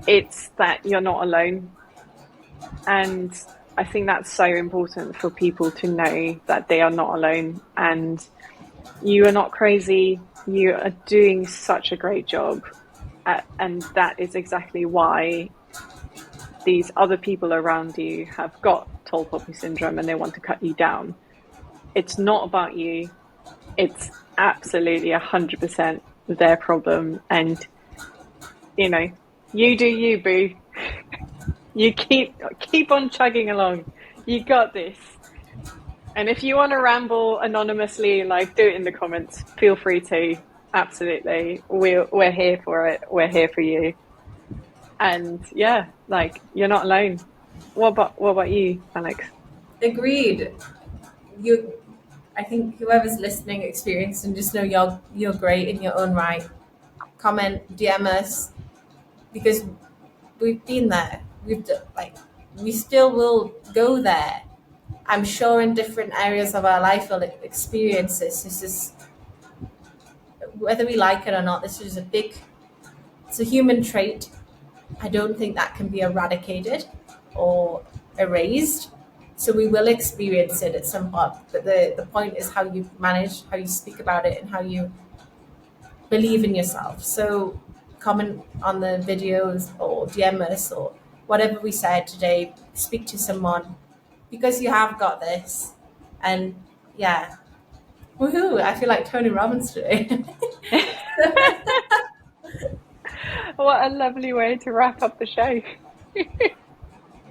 it's that you're not alone. And I think that's so important for people to know, that they are not alone, and you are not crazy. You are doing such a great job. And that is exactly why these other people around you have got tall poppy syndrome and they want to cut you down. It's not about you. It's absolutely 100% their problem. And you know, you do you, boo. You keep on chugging along. You got this. And if you want to ramble anonymously, like, do it in the comments. Feel free to. Absolutely. We're here for it. We're here for you. And yeah, like, you're not alone. What about you, Alex? Agreed. You, I think whoever's listening, experienced, and just know you're great in your own right. Comment, DM us, because we've been there. We still will go there. I'm sure in different areas of our life we'll experience this. This is, whether we like it or not, this is it's a human trait. I don't think that can be eradicated or erased. So we will experience it at some point. But the point is how you manage, how you speak about it, and how you believe in yourself. So comment on the videos or DM us or whatever we said today. Speak to someone, because you have got this. And yeah, woohoo! I feel like Tony Robbins today. What a lovely way to wrap up the show.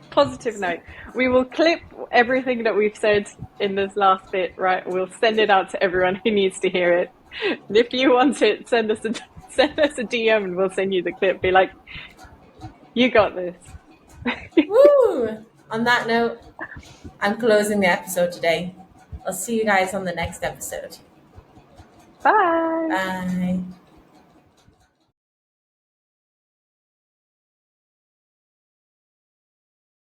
Positive note. We will clip everything that we've said in this last bit, right? We'll send it out to everyone who needs to hear it. And if you want it, send us a DM and we'll send you the clip. Be like, you got this. Woo! On that note, I'm closing the episode today. I'll see you guys on the next episode. Bye. Bye.